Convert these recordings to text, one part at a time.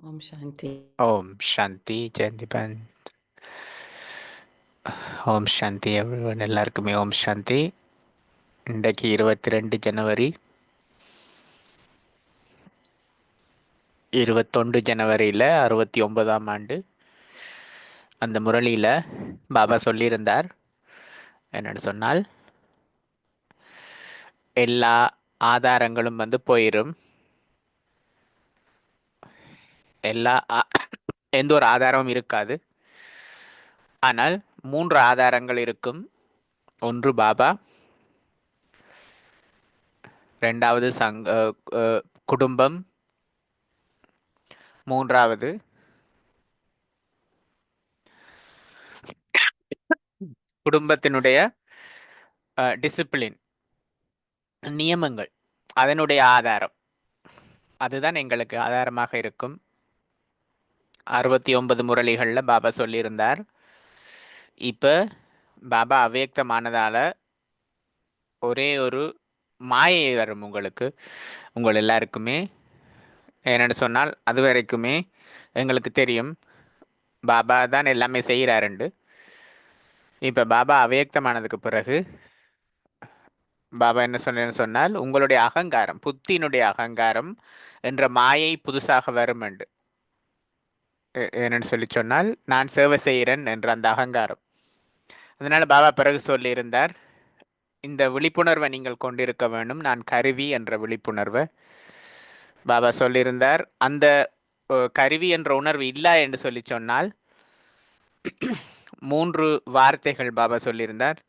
ஓம் சாந்தி. ஓம் சாந்தி ஜெயந்திபன். ஓம் சாந்தி everyone, எல்லாருக்குமே ஓம் சாந்தி. இன்றைக்கு 22 ஜனவரி 21 ஜனவரியில் 69ஆம் ஆண்டு. அந்த முரளியில் பாபா சொல்லியிருந்தார் என்னன்னு சொன்னால், எல்லா ஆதாரங்களும் போயிடும். எந்த ஒரு ஆதாரமும் இருக்காது. ஆனால் 3 ஆதாரங்கள் இருக்கும். ஒன்று பாபா, ரெண்டாவது குடும்பம், மூன்றாவது குடும்பத்தினுடைய டிசிப்ளின், நியமங்கள், அதனுடைய ஆதாரம். அதுதான் எங்களுக்கு ஆதாரமாக இருக்கும். 69 முரளிகளில் பாபா சொல்லியிருந்தார். இப்போ பாபா அவ்வியக்தமானதால ஒரே ஒரு மாயை வரும் உங்களுக்கு, உங்கள் எல்லாருக்குமே. என்னென்னு சொன்னால், அது வரைக்குமே எங்களுக்கு தெரியும் பாபா தான் எல்லாமே செய்கிறாருண்டு. இப்போ பாபா அவ்வியக்தமானதுக்கு பிறகு பாபா என்ன சொன்னால், உங்களுடைய அகங்காரம், புத்தியினுடைய அகங்காரம் என்ற மாயை புதுசாக வரும் என்று. என்னன்னு சொல்லி சொன்னால், நான் சேவை செய்கிறேன் என்ற அந்த அகங்காரம். அதனால பாபா பிறகு சொல்லியிருந்தார், இந்த விழிப்புணர்வை நீங்கள் கொண்டிருக்க வேண்டும், நான் கருவி என்ற விழிப்புணர்வை பாபா சொல்லியிருந்தார். அந்த கருவி என்ற உணர்வு இல்லை என்று சொல்லி சொன்னால் 3 வார்த்தைகள் பாபா சொல்லியிருந்தார்.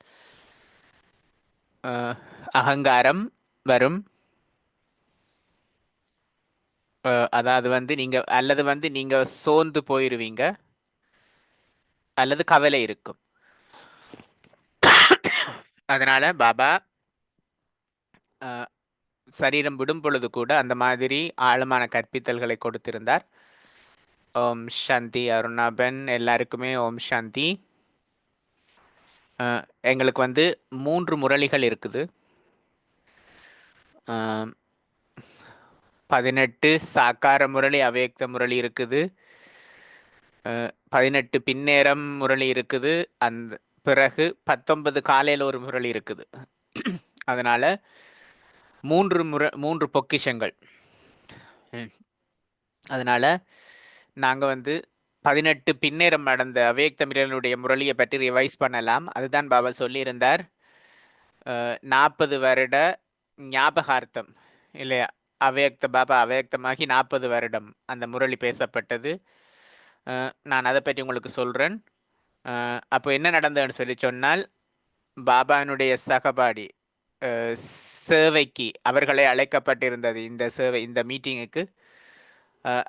அகங்காரம் வரும், அதாவது நீங்க அல்லது நீங்க சோர்ந்து போயிருவீங்க, அல்லது கவலை இருக்கும். அதனால பாபா சரீரம் விடும் பொழுது கூட அந்த மாதிரி ஆழமான கற்பித்தல்களை கொடுத்திருந்தார். ஓம் சாந்தி அருணாபன், எல்லாருக்குமே ஓம் சாந்தி. எங்களுக்கு 3 முரளிகள் இருக்குது. 18 சாக்கார முரளி, அவ்வியக்த முரளி இருக்குது. 18 பின்னேரம் முரளி இருக்குது. அந்த பிறகு 19 காலையில் ஒரு முரளி இருக்குது. அதனால 3 பொக்கிஷங்கள். அதனால நாங்கள் 18 பின்னேரம் நடந்த அவ்வியக்த முரளியை பற்றி ரிவைஸ் பண்ணலாம். அதுதான் பாபா சொல்லியிருந்தார். 40 வருட ஞாபகார்த்தம் இல்லையா, பாபா அவ்வியக்தமாகி 40 வருடம் அந்த முரளி பேசப்பட்டது. நான் அதை பற்றி உங்களுக்கு சொல்கிறேன். அப்போ என்ன நடந்ததுன்னு சொல்லி சொன்னால், பாபானுடைய சகபாடி சேவைக்கு அவர்களை அழைக்கப்பட்டிருந்தது. இந்த மீட்டிங்குக்கு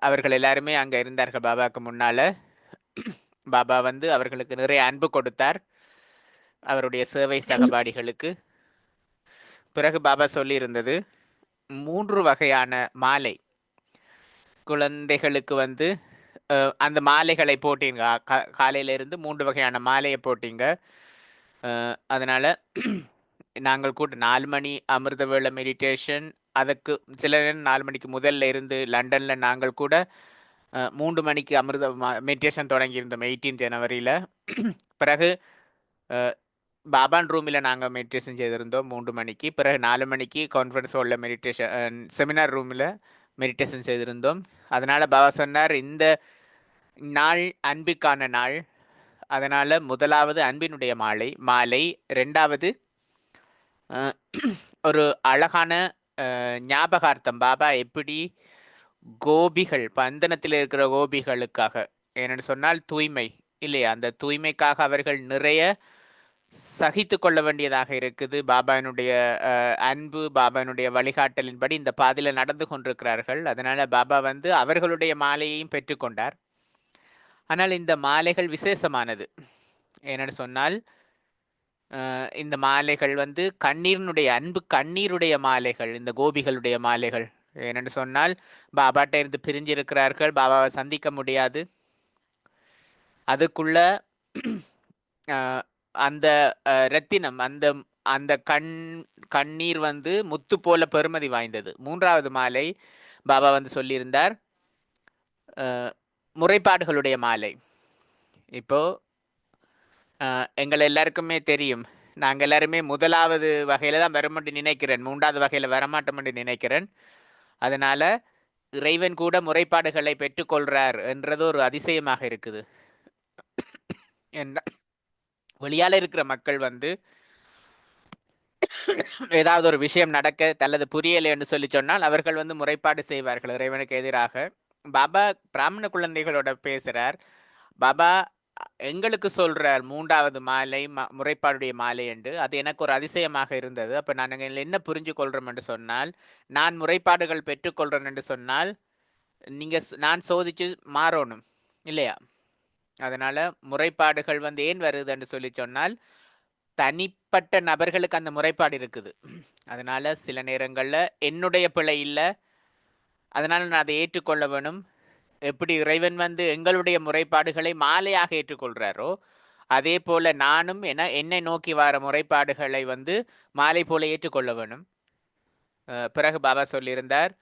அவர்கள் எல்லாருமே அங்கே இருந்தார்கள் பாபாவுக்கு முன்னால். பாபா அவர்களுக்கு நிறைய அன்பு கொடுத்தார், அவருடைய சேவை சகபாடிகளுக்கு. பிறகு பாபா சொல்லியிருந்தது, 3 வகையான மாலை குழந்தைகளுக்கு அந்த மாலைகளை போட்டீங்க. காலையிலிருந்து 3 வகையான மாலையை போட்டீங்க. அதனால் நாங்கள் கூட 4 மணி அமிர்த வேளை மெடிடேஷன், அதுக்கு சில நேரம் 4 மணிக்கு முதல்ல இருந்து லண்டனில் நாங்கள் கூட 3 மணிக்கு அமிர்த மெடிடேஷன் தொடங்கியிருந்தோம் 18 ஜனவரியில். பிறகு பாபான் ரூமில் நாங்கள் மெடிடேஷன் செய்திருந்தோம் 3 மணிக்கு. பிறகு 4 மணிக்கு கான்ஃபரன்ஸ் ஹாலில் மெடிடேஷன், செமினார் ரூமில் மெடிடேஷன் செய்திருந்தோம். அதனால் பாபா சொன்னார், இந்த நாள் அன்பிற்கான நாள். அதனால் முதலாவது அன்பினுடைய மாலை, ரெண்டாவது ஒரு அழகான ஞாபகார்த்தம். பாபா எப்படி கோபிகள், பந்தனத்தில் இருக்கிற கோபிகளுக்காக, என்னென்னு சொன்னால் தூய்மை இல்லையா, அந்த தூய்மைக்காக அவர்கள் நிறைய சகித்து கொள்ள வேண்டியதாக இருக்குது. பாபானுடைய அன்பு, பாபானுடைய வழிகாட்டலின்படி இந்த பாதையில் நடந்து கொண்டிருக்கிறார்கள். அதனால் பாபா அவர்களுடைய மாலையையும் பெற்றுக்கொண்டார். ஆனால் இந்த மாலைகள் விசேஷமானது. என்னென்னு சொன்னால், இந்த மாலைகள் கண்ணீரினுடைய அன்பு, கண்ணீருடைய மாலைகள், இந்த கோபிகளுடைய மாலைகள். ஏனென்று சொன்னால், பாபாட்ட இருந்து பிரிஞ்சிருக்கிறார்கள், பாபாவை சந்திக்க முடியாது. அதுக்குள்ள அந்த ரத்தினம், அந்த அந்த கண்ணீர் முத்து போல பெருமதி வாய்ந்தது. 3வது மாலை பாபா சொல்லியிருந்தார், முறைப்பாடுகளுடைய மாலை. இப்போ எங்கள் எல்லாருக்குமே தெரியும், நாங்கள் எல்லாருமே முதலாவது வகையில தான் வருமென்று நினைக்கிறேன், மூன்றாவது வகையில வரமாட்டோம் என்று நினைக்கிறேன். அதனால இறைவன் கூட முறைப்பாடுகளை பெற்றுக்கொள்றார் என்றது ஒரு அதிசயமாக இருக்குது. வெளியால இருக்கிற மக்கள் வந்து ஏதாவது ஒரு விஷயம் நடக்க அல்லது புரியலை என்று சொல்லி சொன்னால் அவர்கள் வந்து முறைப்பாடு செய்வார்கள் இறைவனுக்கு எதிராக. பாபா பிராமண குழந்தைகளோட பேசுறார். பாபா எங்களுக்கு சொல்றார் மூன்றாவது மாலை முறைப்பாடுடைய மாலை என்று. அது எனக்கு ஒரு அதிசயமாக இருந்தது. அப்ப நாங்கள் என்ன புரிஞ்சு கொள்றோம் என்று சொன்னால், நான் முறைப்பாடுகள் பெற்றுக்கொள்றேன் என்று சொன்னால் நீங்க நான் சோதிச்சு மாறணும் இல்லையா? அதனால முறைப்பாடுகள் வந்து ஏன் வருது என்று சொல்லி சொன்னால், தனிப்பட்ட நபர்களுக்கு அந்த முறைப்பாடு இருக்குது. அதனால சில நேரங்கள்ல என்னுடைய பிழை இல்லை, அதனால நான் அதை ஏற்றுக்கொள்ள வேணும். எப்படி இறைவன் வந்து எங்களுடைய முறைப்பாடுகளை மாலையாக ஏற்றுக்கொள்றாரோ, அதே போல நானும் என்னை நோக்கி வர முறைப்பாடுகளை வந்து மாலை போல ஏற்றுக்கொள்ள வேணும். பிறகு பாபா சொல்லியிருந்தார்,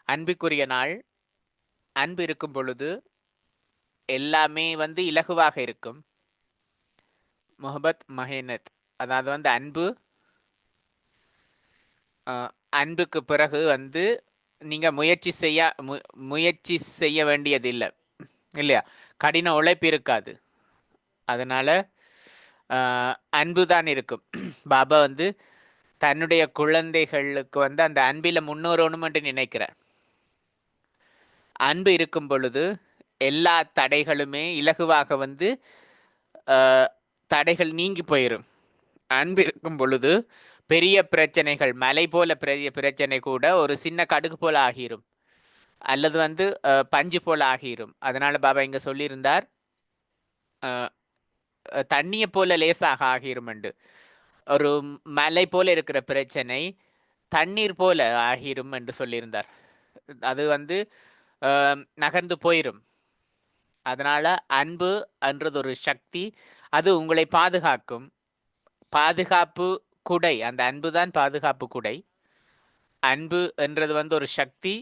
அன்புக்குரிய நாள், அன்பு இருக்கும் பொழுது எல்லாமே வந்து இலகுவாக இருக்கும். முஹபத் மஹேனத், அதாவது வந்து அன்புக்கு பிறகு வந்து நீங்க முயற்சி செய்ய வேண்டியதில்லை இல்லையா? கடின உழைப்பு இருக்காது. அதனால அன்பு தான் இருக்கும். பாபா வந்து தன்னுடைய குழந்தைகளுக்கு வந்து அந்த அன்பில முன்னோரணும் என்று நினைக்கிறார். அன்பு இருக்கும் பொழுது எல்லா தடைகளுமே இலகுவாக வந்து தடைகள் நீங்கி போயிடும். அன்பு இருக்கும் பொழுது பெரிய பிரச்சனைகள், மலை போல பெரிய பிரச்சனை கூட ஒரு சின்ன கடுகு போல ஆகிரும், அல்லது வந்து பஞ்சு போல ஆகிரும். அதனால பாபா இங்க சொல்லியிருந்தார், தண்ணியை போல லேசாக ஆகிரும் என்று. ஒரு மலை போல இருக்கிற பிரச்சனை தண்ணீர் போல ஆகிரும் என்று சொல்லியிருந்தார். அது வந்து நகர்ந்து போயிடும். அதனால அன்பு என்றது ஒரு சக்தி, அது உங்களை பாதுகாக்கும். பாதுகாப்பு குடை, அந்த அன்பு தான் பாதுகாப்பு குடை. அன்பு என்றது வந்து ஒரு சக்தி,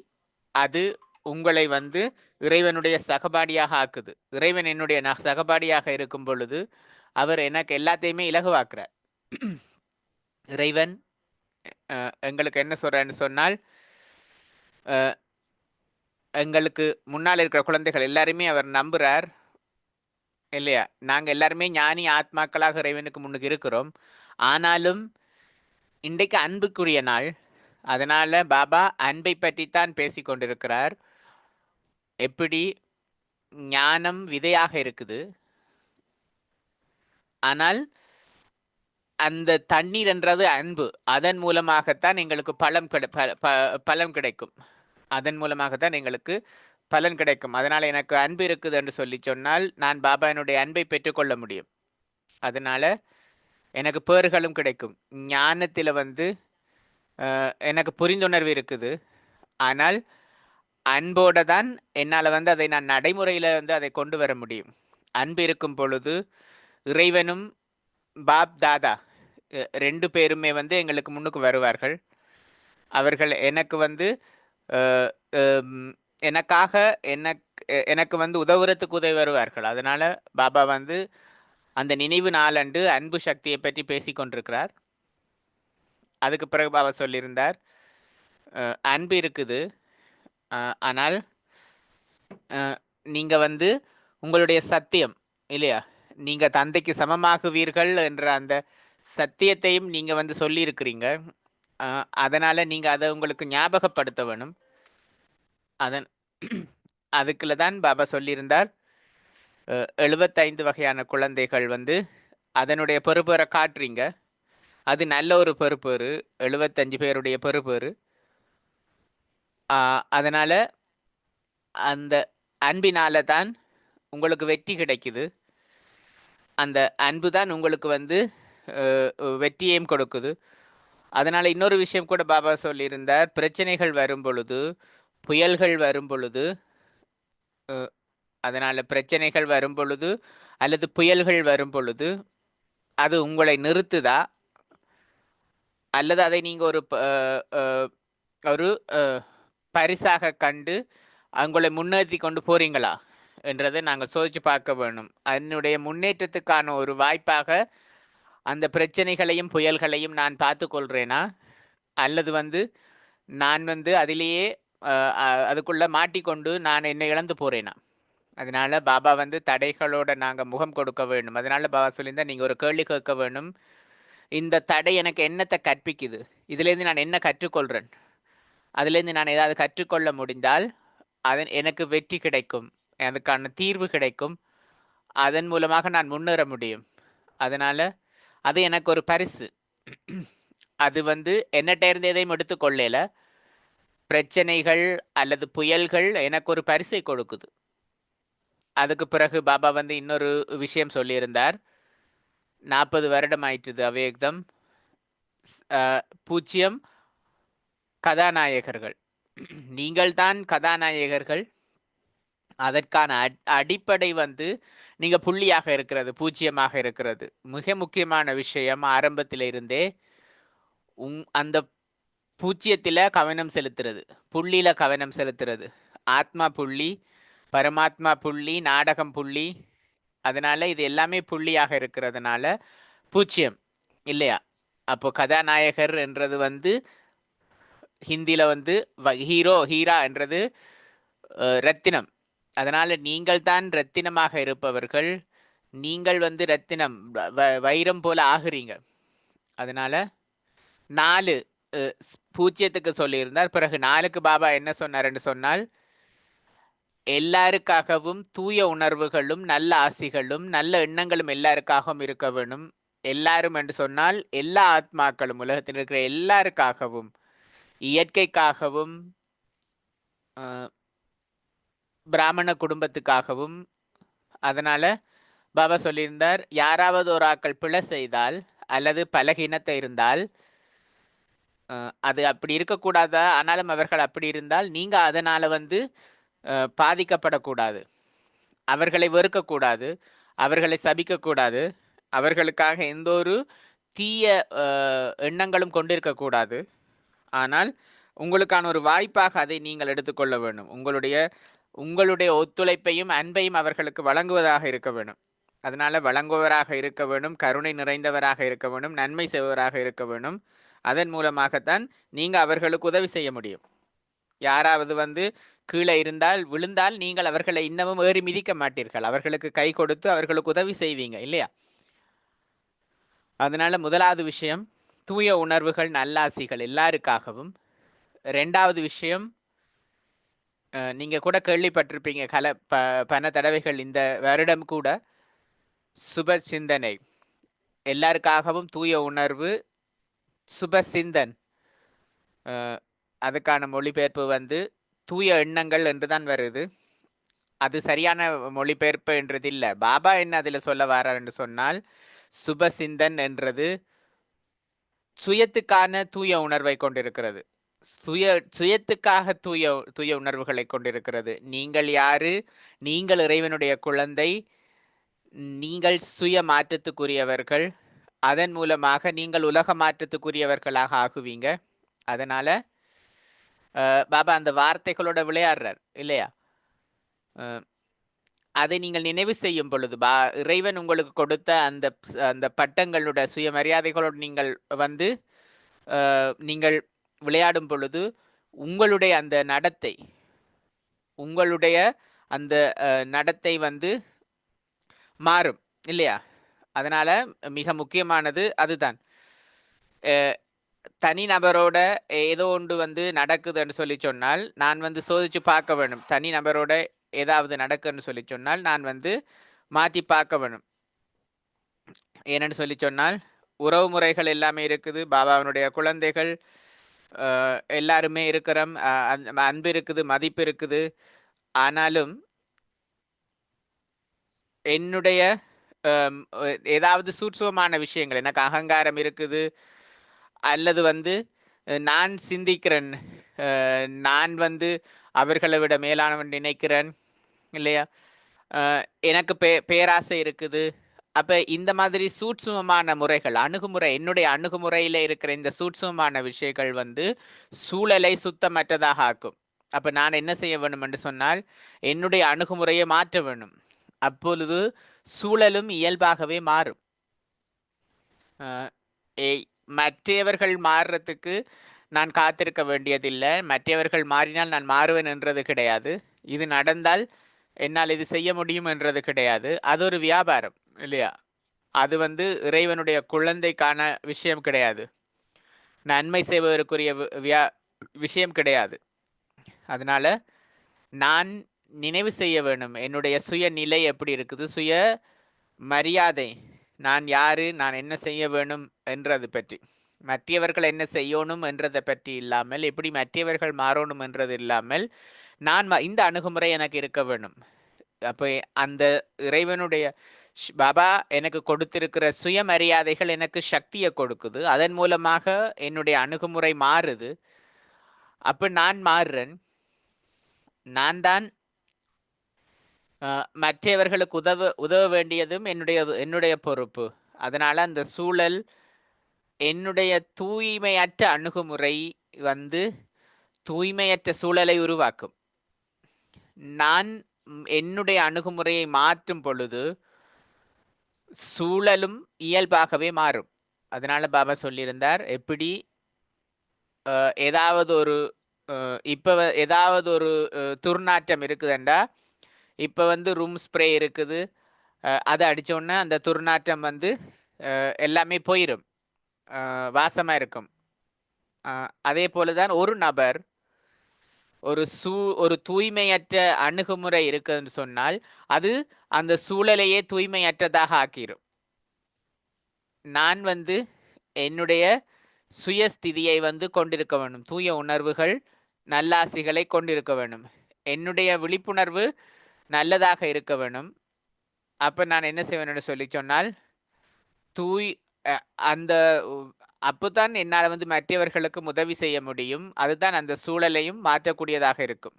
அது உங்களை வந்து இறைவனுடைய சகபாடியாக ஆக்குது. இறைவன் என்னுடைய சகபாடியாக இருக்கும் பொழுது அவர் எனக்கு எல்லாத்தையுமே இலகுவாக்குறார். இறைவன் எங்களுக்கு என்ன சொல்றான்னு சொன்னால், எங்களுக்கு முன்னால் இருக்கிற குழந்தைகள் எல்லாருமே அவர் நம்புறார் இல்லையா? நாங்கள் எல்லாருமே ஞானி ஆத்மாக்களாக இறைவனுக்கு முன்னுக்கு இருக்கிறோம். ஆனாலும் இன்றைக்கு அன்புக்குரிய நாள். அதனால பாபா அன்பை பற்றித்தான் பேசி கொண்டிருக்கிறார். எப்படி ஞானம் விதையாக இருக்குது, ஆனால் அந்த தண்ணீர் என்றது அன்பு, அதன் மூலமாகத்தான் எங்களுக்கு பலம் கிடைக்கும். அதன் மூலமாகத்தான் எங்களுக்கு பலன் கிடைக்கும். அதனால் எனக்கு அன்பு இருக்குது என்று சொல்லி சொன்னால் நான் பாபாவினுடைய அன்பை பெற்றுக்கொள்ள முடியும். அதனால எனக்கு பேறுகளும் கிடைக்கும். ஞானத்தில் வந்து எனக்கு புரிந்துணர்வு இருக்குது, ஆனால் அன்போடு தான் என்னால் வந்து அதை நான் நடைமுறையில் வந்து அதை கொண்டு வர முடியும். அன்பு இருக்கும் பொழுது இறைவனும் பாப் தாதா ரெண்டு பேருமே வந்து எங்களுக்கு முன்னுக்கு வருவார்கள். அவர்கள் எனக்கு வந்து எனக்காக எனக்கு வந்து உதவுறதுக்கு உதவி வருவார்கள். அதனால பாபா வந்து அந்த நினைவு நாளன்று அன்பு சக்தியை பற்றி பேசி கொண்டிருக்கிறார். அதுக்கு பிறகு பாபா சொல்லியிருந்தார், அன்பு இருக்குது, ஆனால் நீங்கள் வந்து உங்களுடைய சத்தியம் இல்லையா, நீங்கள் தந்தைக்கு சமமாகுவீர்கள் என்ற அந்த சத்தியத்தையும் நீங்கள் வந்து சொல்லியிருக்கிறீங்க. அதனால் நீங்கள் அதை உங்களுக்கு ஞாபகப்படுத்த வேணும். அதுக்குள்ள தான் பாபா சொல்லியிருந்தார், 75 வகையான குழந்தைகள் வந்து அதனுடைய பெறுபேரை காட்டுறீங்க. அது நல்ல ஒரு பெறுபேறு, 75 பேருடைய பெறுபேறு. அதனால் அந்த அன்பினால தான் உங்களுக்கு வெற்றி கிடைக்குது. அந்த அன்பு தான் உங்களுக்கு வந்து வெற்றியையும் கொடுக்குது. அதனால் இன்னொரு விஷயம் கூட பாபா சொல்லியிருந்தார், பிரச்சனைகள் வரும் பொழுது, புயல்கள் வரும் பொழுது, அதனால் பிரச்சனைகள் வரும் பொழுது அல்லது புயல்கள் வரும் பொழுது அது உங்களை நிறுத்துதா, அல்லது அதை நீங்கள் ஒரு பரிசாக கண்டு அவங்களை முன்னேற்றி கொண்டு போறீங்களா என்றதை நாங்கள் சோதிச்சு பார்க்க வேணும். அதனுடைய முன்னேற்றத்துக்கான ஒரு வாய்ப்பாக அந்த பிரச்சனைகளையும் புயல்களையும் நான் பார்த்து கொள்கிறேனா, அல்லது நான் அதிலேயே அதுக்குள்ள மாட்டிக்கொண்டு நான் என்னை இழந்து போறேனா? அதனால பாபா தடைகளோட நாங்கள் முகம் கொடுக்க வேண்டும். அதனால பாபா சொல்லியிருந்தா நீங்கள் ஒரு கேள்வி கேட்க வேணும். இந்த தடை எனக்கு என்னத்தை கற்பிக்குது? இதுலேருந்து நான் என்ன கற்றுக்கொள்கிறேன்? அதுலேருந்து நான் ஏதாவது கற்றுக்கொள்ள முடிந்தால் அதன் எனக்கு வெற்றி கிடைக்கும், அதுக்கான தீர்வு கிடைக்கும், அதன் மூலமாக நான் முன்னேற முடியும். அதனால் அது எனக்கு ஒரு பரிசு. அது என்னட்ட இருந்து எதையும் எடுத்துக்கொள்ளல. பிரச்சனைகள் அல்லது புயல்கள் எனக்கு ஒரு பரிசை கொடுக்குது. அதுக்கு பிறகு பாபா இன்னொரு விஷயம் சொல்லியிருந்தார். 40 வருடம் ஆயிட்டுது அவ்யக்தம். 0 கதாநாயகர்கள். நீங்கள் தான் கதாநாயகர்கள். அதற்கான அடிப்படை நீங்கள் புள்ளியாக இருக்கிறது, 0மாக இருக்கிறது. மிக முக்கியமான விஷயம் ஆரம்பத்தில் இருந்தே அந்த 0த்தில் கவனம் செலுத்துறது, புள்ளியில் கவனம் செலுத்துறது. ஆத்மா புள்ளி, பரமாத்மா புள்ளி, நாடகம் புள்ளி. அதனால் இது எல்லாமே புள்ளியாக இருக்கிறதுனால 0 இல்லையா? அப்போ கதாநாயகர் என்றது ஹிந்தியில் ஹீரோ, ஹீரா என்றது ரத்தினம். அதனால் நீங்கள் தான் ரத்தினமாக இருப்பவர்கள். நீங்கள் ரத்தினம் வைரம் போல ஆகுறீங்க. அதனால் 4 0க்கு சொல்லியிருந்தார். பிறகு 4க்கு பாபா என்ன சொன்னார்ன்னு சொன்னால், எல்லாருக்காகவும் தூய உணர்வுகளும் நல்ல ஆசிகளும் நல்ல எண்ணங்களும் எல்லாருக்காகவும் இருக்க வேணும். எல்லாரும் என்று சொன்னால் எல்லா ஆத்மாக்களும், உலகத்தில் இருக்கிற எல்லாருக்காகவும், இயற்கைக்காகவும், பிராமண குடும்பத்துக்காகவும். அதனால் பாபா சொல்லியிருந்தார், யாராவது ஒரு ஆக்கள் பிழை செய்தால் அல்லது பலகீனத்தை இருந்தால், அது அப்படி இருக்கக்கூடாதா, ஆனாலும் அவர்கள் அப்படி இருந்தால் நீங்கள் அதனால் பாதிக்கப்படக்கூடாது, அவர்களை வெறுக்கக்கூடாது, அவர்களை சபிக்கக்கூடாது, அவர்களுக்காக எந்த ஒரு தீய எண்ணங்களும் கொண்டிருக்கக்கூடாது. ஆனால் உங்களுக்கான ஒரு வாய்ப்பாக அதை நீங்கள் எடுத்துக்கொள்ள வேண்டும். உங்களுடைய ஒத்துழைப்பையும் அன்பையும் அவர்களுக்கு வழங்குவதாக இருக்க வேண்டும். அதனால் வழங்குவராக இருக்க வேண்டும், கருணை நிறைந்தவராக இருக்க வேண்டும், நன்மை செய்வராக இருக்க வேண்டும். அதன் மூலமாகத்தான் நீங்கள் அவர்களுக்கு உதவி செய்ய முடியும். யாராவது கீழே இருந்தால், விழுந்தால், நீங்கள் அவர்களை இன்னமும் ஏறி மிதிக்க மாட்டீர்கள். அவர்களுக்கு கை கொடுத்து அவர்களுக்கு உதவி செய்வீங்க இல்லையா? அதனால் முதலாவது விஷயம் தூய உணர்வுகள், நல்லாசிகள் எல்லாருக்காகவும். 2வது விஷயம், நீங்கள் கூட கேள்விப்பட்டிருப்பீங்க பல தடவைகள் இந்த வருடம் கூட, சுப சிந்தனை. எல்லாருக்காகவும் தூய உணர்வு, சுப சிந்தன். அதுக்கான மொழிபெயர்ப்பு தூய எண்ணங்கள் என்று தான் வருது. அது சரியான மொழிபெயர்ப்பு என்றது இல்லை. பாபா என்ன அதில் சொல்ல வரார் என்று சொன்னால், சுப சிந்தன் என்றது சுயத்துக்கான தூய உணர்வை கொண்டிருக்கிறது. சுயத்துக்காக தூய உணர்வுகளை கொண்டிருக்கிறது. நீங்கள் யாரு? நீங்கள் இறைவனுடைய குழந்தை. நீங்கள் சுய மாற்றத்துக்குரியவர்கள். அதன் மூலமாக நீங்கள் உலக மாற்றத்துக்குரியவர்களாக ஆகுவீங்க. அதனால பாபா அந்த வார்த்தைகளோட விளையாடுறார் இல்லையா? அதை நீங்கள் நினைவு செய்யும் பொழுது, இறைவன் உங்களுக்கு கொடுத்த அந்த பட்டங்களோட சுயமரியாதைகளோடு நீங்கள் நீங்கள் விளையாடும் பொழுது உங்களுடைய அந்த நடத்தை, மாறும் இல்லையா? அதனால் மிக முக்கியமானது அதுதான். தனிநபரோட ஏதோ ஒன்று நடக்குதுன்னு சொல்லி சொன்னால் நான் சோதித்து பார்க்க வேணும். தனிநபரோட ஏதாவது நடக்குன்னு சொல்லி சொன்னால் நான் மாற்றி பார்க்க வேணும். ஏன்னு சொல்லி சொன்னால் உறவு முறைகள் எல்லாமே இருக்குது, பாபாவனுடைய குழந்தைகள் எல்லாருமே இருக்கிறோம், அன்பு இருக்குது, மதிப்பு இருக்குது. ஆனாலும் என்னுடைய ஏதாவது சூட்சுமமான விஷயங்கள், எனக்கு அகங்காரம் இருக்குது, அல்லது நான் சிந்திக்கிறேன், நான் அவர்களை விட மேலானவன் நினைக்கிறேன் இல்லையா? எனக்கு பேராசை இருக்குது. அப்போ இந்த மாதிரி சூட்சுமமான முறைகள், அணுகுமுறை, என்னுடைய அணுகுமுறையில் இருக்கிற இந்த சூட்சுமமான விஷயங்கள் சூழலை சுத்தமற்றதாக ஆக்கும். அப்போ நான் என்ன செய்ய வேண்டும் என்று சொன்னால் என்னுடைய அணுகுமுறையை மாற்ற வேண்டும். அப்பொழுது சூழலும் இயல்பாகவே மாறும். மற்றவர்கள் மாறுறதுக்கு நான் காத்திருக்க வேண்டியதில்லை. மற்றவர்கள் மாறினால் நான் மாறுவேன் என்றது கிடையாது. இது நடந்தால் என்னால் இது செய்ய முடியும் என்றது கிடையாது. அது ஒரு வியாபாரம் இல்லையா? அது இறைவனுடைய குழந்தைக்கான விஷயம் கிடையாது. நன்மை செய்வதற்குரிய விஷயம் கிடையாது. அதனால நான் நினைவு செய்ய வேண்டும் என்னுடைய சுய நிலை எப்படி இருக்குது, சுய மரியாதை, நான் யாரு, நான் என்ன செய்ய வேணும் என்றது பற்றி, மற்றவர்கள் என்ன செய்யணும் என்றதை பற்றி இல்லாமல், எப்படி மற்றவர்கள் மாறணும் என்றது இல்லாமல் நான் இந்த அணுகுமுறை எனக்கு இருக்க வேண்டும். அப்போ அந்த இறைவனுடைய பாபா எனக்கு கொடுத்திருக்கிற சுயமரியாதைகள் எனக்கு சக்தியை கொடுக்குது. அதன் மூலமாக என்னுடைய அணுகுமுறை மாறுது. அப்போ நான் மாறுறேன். நான் தான் மற்றவர்களுக்கு உதவ வேண்டியதும் என்னுடைய பொறுப்பு. அதனால அந்த சூழல் என்னுடைய தூய்மையற்ற அணுகுமுறை தூய்மையற்ற சூழலை உருவாக்கும். நான் என்னுடைய அணுகுமுறையை மாற்றும் பொழுது சூழலும் இயல்பாகவே மாறும். அதனால பாபா சொல்லியிருந்தார், எப்படி ஏதாவது ஒரு இப்போ ஏதாவது ஒரு துர்நாற்றம் இருக்குதுண்டா, இப்போ ரூம் ஸ்ப்ரே இருக்குது, அதை அடித்தோடனே அந்த துர்நாற்றம் எல்லாமே போயிடும், வாசமாக இருக்கும். அதே போல தான் ஒரு நபர் ஒரு தூய்மையற்ற அணுகுமுறை இருக்குதுன்னு சொன்னால் அது அந்த சூழலையே தூய்மையற்றதாக ஆக்கிரும். நான் என்னுடைய சுயஸ்திதியை கொண்டிருக்க வேண்டும், தூய உணர்வுகள் நல்லாசிகளை கொண்டிருக்க வேண்டும், என்னுடைய விழிப்புணர்வு நல்லதாக இருக்க வேண்டும். அப்போ நான் என்ன செய்வேன்னு சொல்லி சொன்னால் அந்த அப்போதான் என்னால் மற்றவர்களுக்கு உதவி செய்ய முடியும். அதுதான் அந்த சூழலையும் மாற்றக்கூடியதாக இருக்கும்.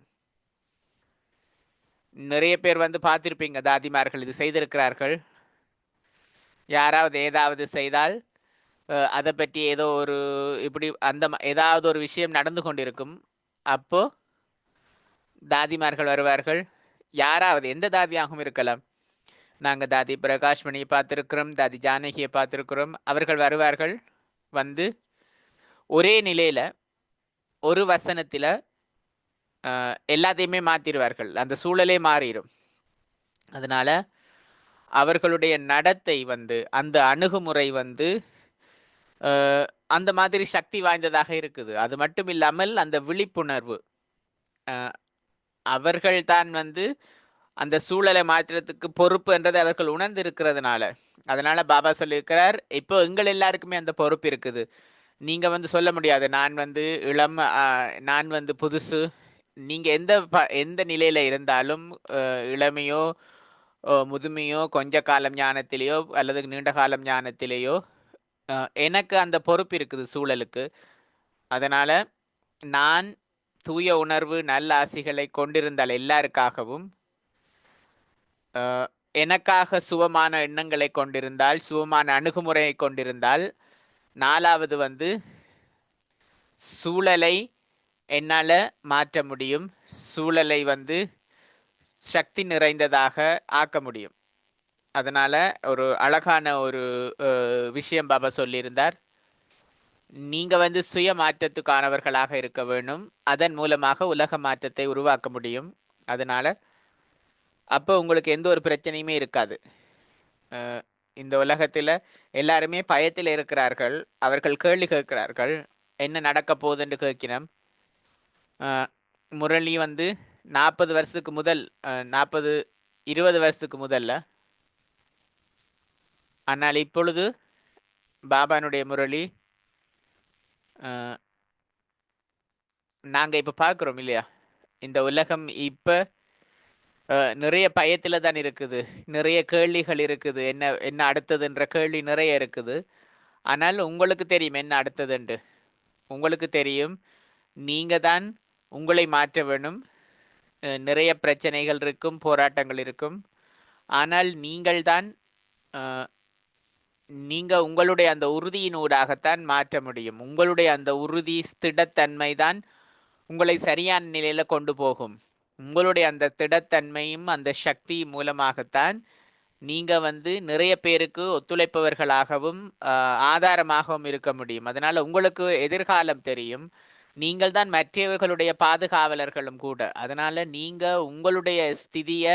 நிறைய பேர் பார்த்துருப்பீங்க, தாதிமார்கள் இது செய்திருக்கிறார்கள். யாராவது ஏதாவது செய்தால் அதை பற்றி ஏதோ ஒரு இப்படி ஏதாவது ஒரு விஷயம் நடந்து கொண்டிருக்கும். அப்போ தாதிமார்கள் வருவார்கள். யாராவது எந்த தாதியாகவும் இருக்கலாம். நாங்கள் தாதி பிரகாஷ்மணியை பார்த்துருக்கிறோம், தாதி ஜானகியை பார்த்துருக்கிறோம். அவர்கள் வருவார்கள், ஒரே நிலையில் ஒரு வசனத்தில் எல்லாத்தையுமே மாற்றிடுவார்கள். அந்த சூழலே மாறிடும். அதனால் அவர்களுடைய நடத்தை அந்த அணுகுமுறை அந்த மாதிரி சக்தி வாய்ந்ததாக இருக்குது. அது மட்டும் இல்லாமல் அந்த விழிப்புணர்வு, அவர்கள்தான் அந்த சூழலை மாற்றத்துக்கு பொறுப்பு என்றதை அவர்கள் உணர்ந்து இருக்கிறதுனால. அதனால பாபா சொல்லியிருக்கிறார், இப்போ எங்கள் எல்லாருக்குமே அந்த பொறுப்பு இருக்குது. நீங்கள் சொல்ல முடியாது, நான் இளம், நான் புதுசு. நீங்கள் எந்த நிலையில் இருந்தாலும், இளமையோ முதுமையோ கொஞ்ச காலம் ஞானத்திலேயோ அல்லது நீண்ட காலம் ஞானத்திலேயோ எனக்கு அந்த பொறுப்பு இருக்குது சூழலுக்கு. அதனால் நான் தூய உணர்வு நல்ல ஆசிகளை கொண்டிருந்தால் எல்லாருக்காகவும், எனக்காக சுகமான எண்ணங்களை கொண்டிருந்தால், சுகமான அணுகுமுறையை கொண்டிருந்தால், நாலாவது சூழலை என்னால் மாற்ற முடியும், சூழலை சக்தி நிறைந்ததாக ஆக்க முடியும். அதனால் ஒரு அழகான ஒரு விஷயம் பாபா சொல்லியிருந்தார், நீங்கள் சுய மாற்றத்துக்கானவர்களாக இருக்க வேண்டும், அதன் மூலமாக உலக மாற்றத்தை உருவாக்க முடியும். அதனால் அப்போ உங்களுக்கு எந்த ஒரு பிரச்சனையுமே இருக்காது. இந்த உலகத்தில் எல்லாருமே பயத்தில் இருக்கிறார்கள். அவர்கள் கேள்வி கேட்கிறார்கள், என்ன நடக்க போகுதுன்னு கேட்கிறோம். முரளி 40 வருஷத்துக்கு முதல், 20 வருஷத்துக்கு முதல்ல. ஆனால் இப்பொழுது பாபானுடைய முரளி நாங்கள் இப்போ பார்க்குறோம் இல்லையா, இந்த உலகம் இப்போ நிறைய பயத்தில் தான் இருக்குது, நிறைய கேள்விகள் இருக்குது, என்ன அடுத்ததுன்ற கேள்வி நிறைய இருக்குது. ஆனால் உங்களுக்கு தெரியும் என்ன அடுத்ததுண்டு. உங்களுக்கு தெரியும், நீங்கள் தான் உங்களை மாற்ற வேணும். நிறைய பிரச்சனைகள் இருக்கும், போராட்டங்கள் இருக்கும். ஆனால் நீங்கள் உங்களுடைய அந்த உறுதியினூடாகத்தான் மாற்ற முடியும். உங்களுடைய அந்த உறுதி, ஸ்திடத்தன்மை தான் உங்களை சரியான நிலையில கொண்டு போகும். உங்களுடைய அந்த திடத்தன்மையும் அந்த சக்தி மூலமாகத்தான் நீங்க வந்து நிறைய பேருக்கு ஒத்துழைப்பவர்களாகவும் ஆதாரமாகவும் இருக்க முடியும். அதனால உங்களுக்கு எதிர்காலம் தெரியும். நீங்கள் தான் மற்றவர்களுடைய பாதுகாவலர்களும் கூட. அதனால நீங்க உங்களுடைய ஸ்திதிய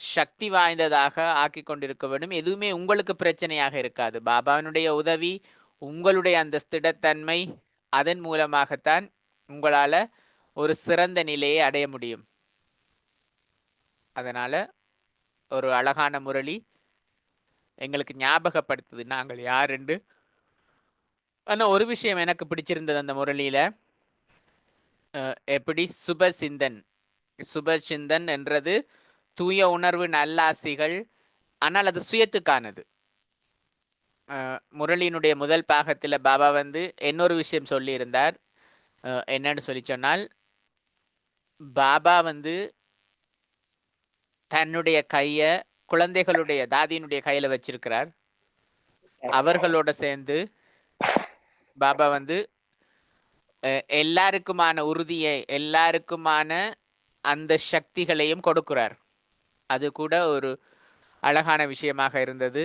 சக்தி வாய்ந்ததாக ஆக்கி கொண்டிருக்க வேண்டும். எதுவுமே உங்களுக்கு பிரச்சனையாக இருக்காது. பாபாவினுடைய உதவி, உங்களுடைய அந்த ஸ்திடத்தன்மை, அதன் மூலமாகத்தான் உங்களால ஒரு சிறந்த நிலையை அடைய முடியும். அதனால ஒரு அழகான முரளி எங்களுக்கு ஞாபகப்படுத்துது நாங்கள் யாருண்டு. ஆனா ஒரு விஷயம் எனக்கு பிடிச்சிருந்தது அந்த முரளியில, எப்படி சுபசிந்தன் சுபசிந்தன் என்றது தூய உணர்வு நல்லாசிகள், ஆனால் அது சுயத்துக்கானது. முரளியினுடைய முதல் பாகத்தில் பாபா வந்து இன்னொரு விஷயம் சொல்லியிருந்தார். என்னன்னு சொல்லி சொன்னால், பாபா வந்து தன்னுடைய கைய குழந்தைகளுடைய தாதியினுடைய கையில வச்சிருக்கிறார். அவர்களோட சேர்ந்து பாபா வந்து எல்லாருக்குமான உறுதியை, எல்லாருக்குமான அந்த சக்திகளையும் கொடுக்கிறார். அது கூட ஒரு அழகான விஷயமாக இருந்தது.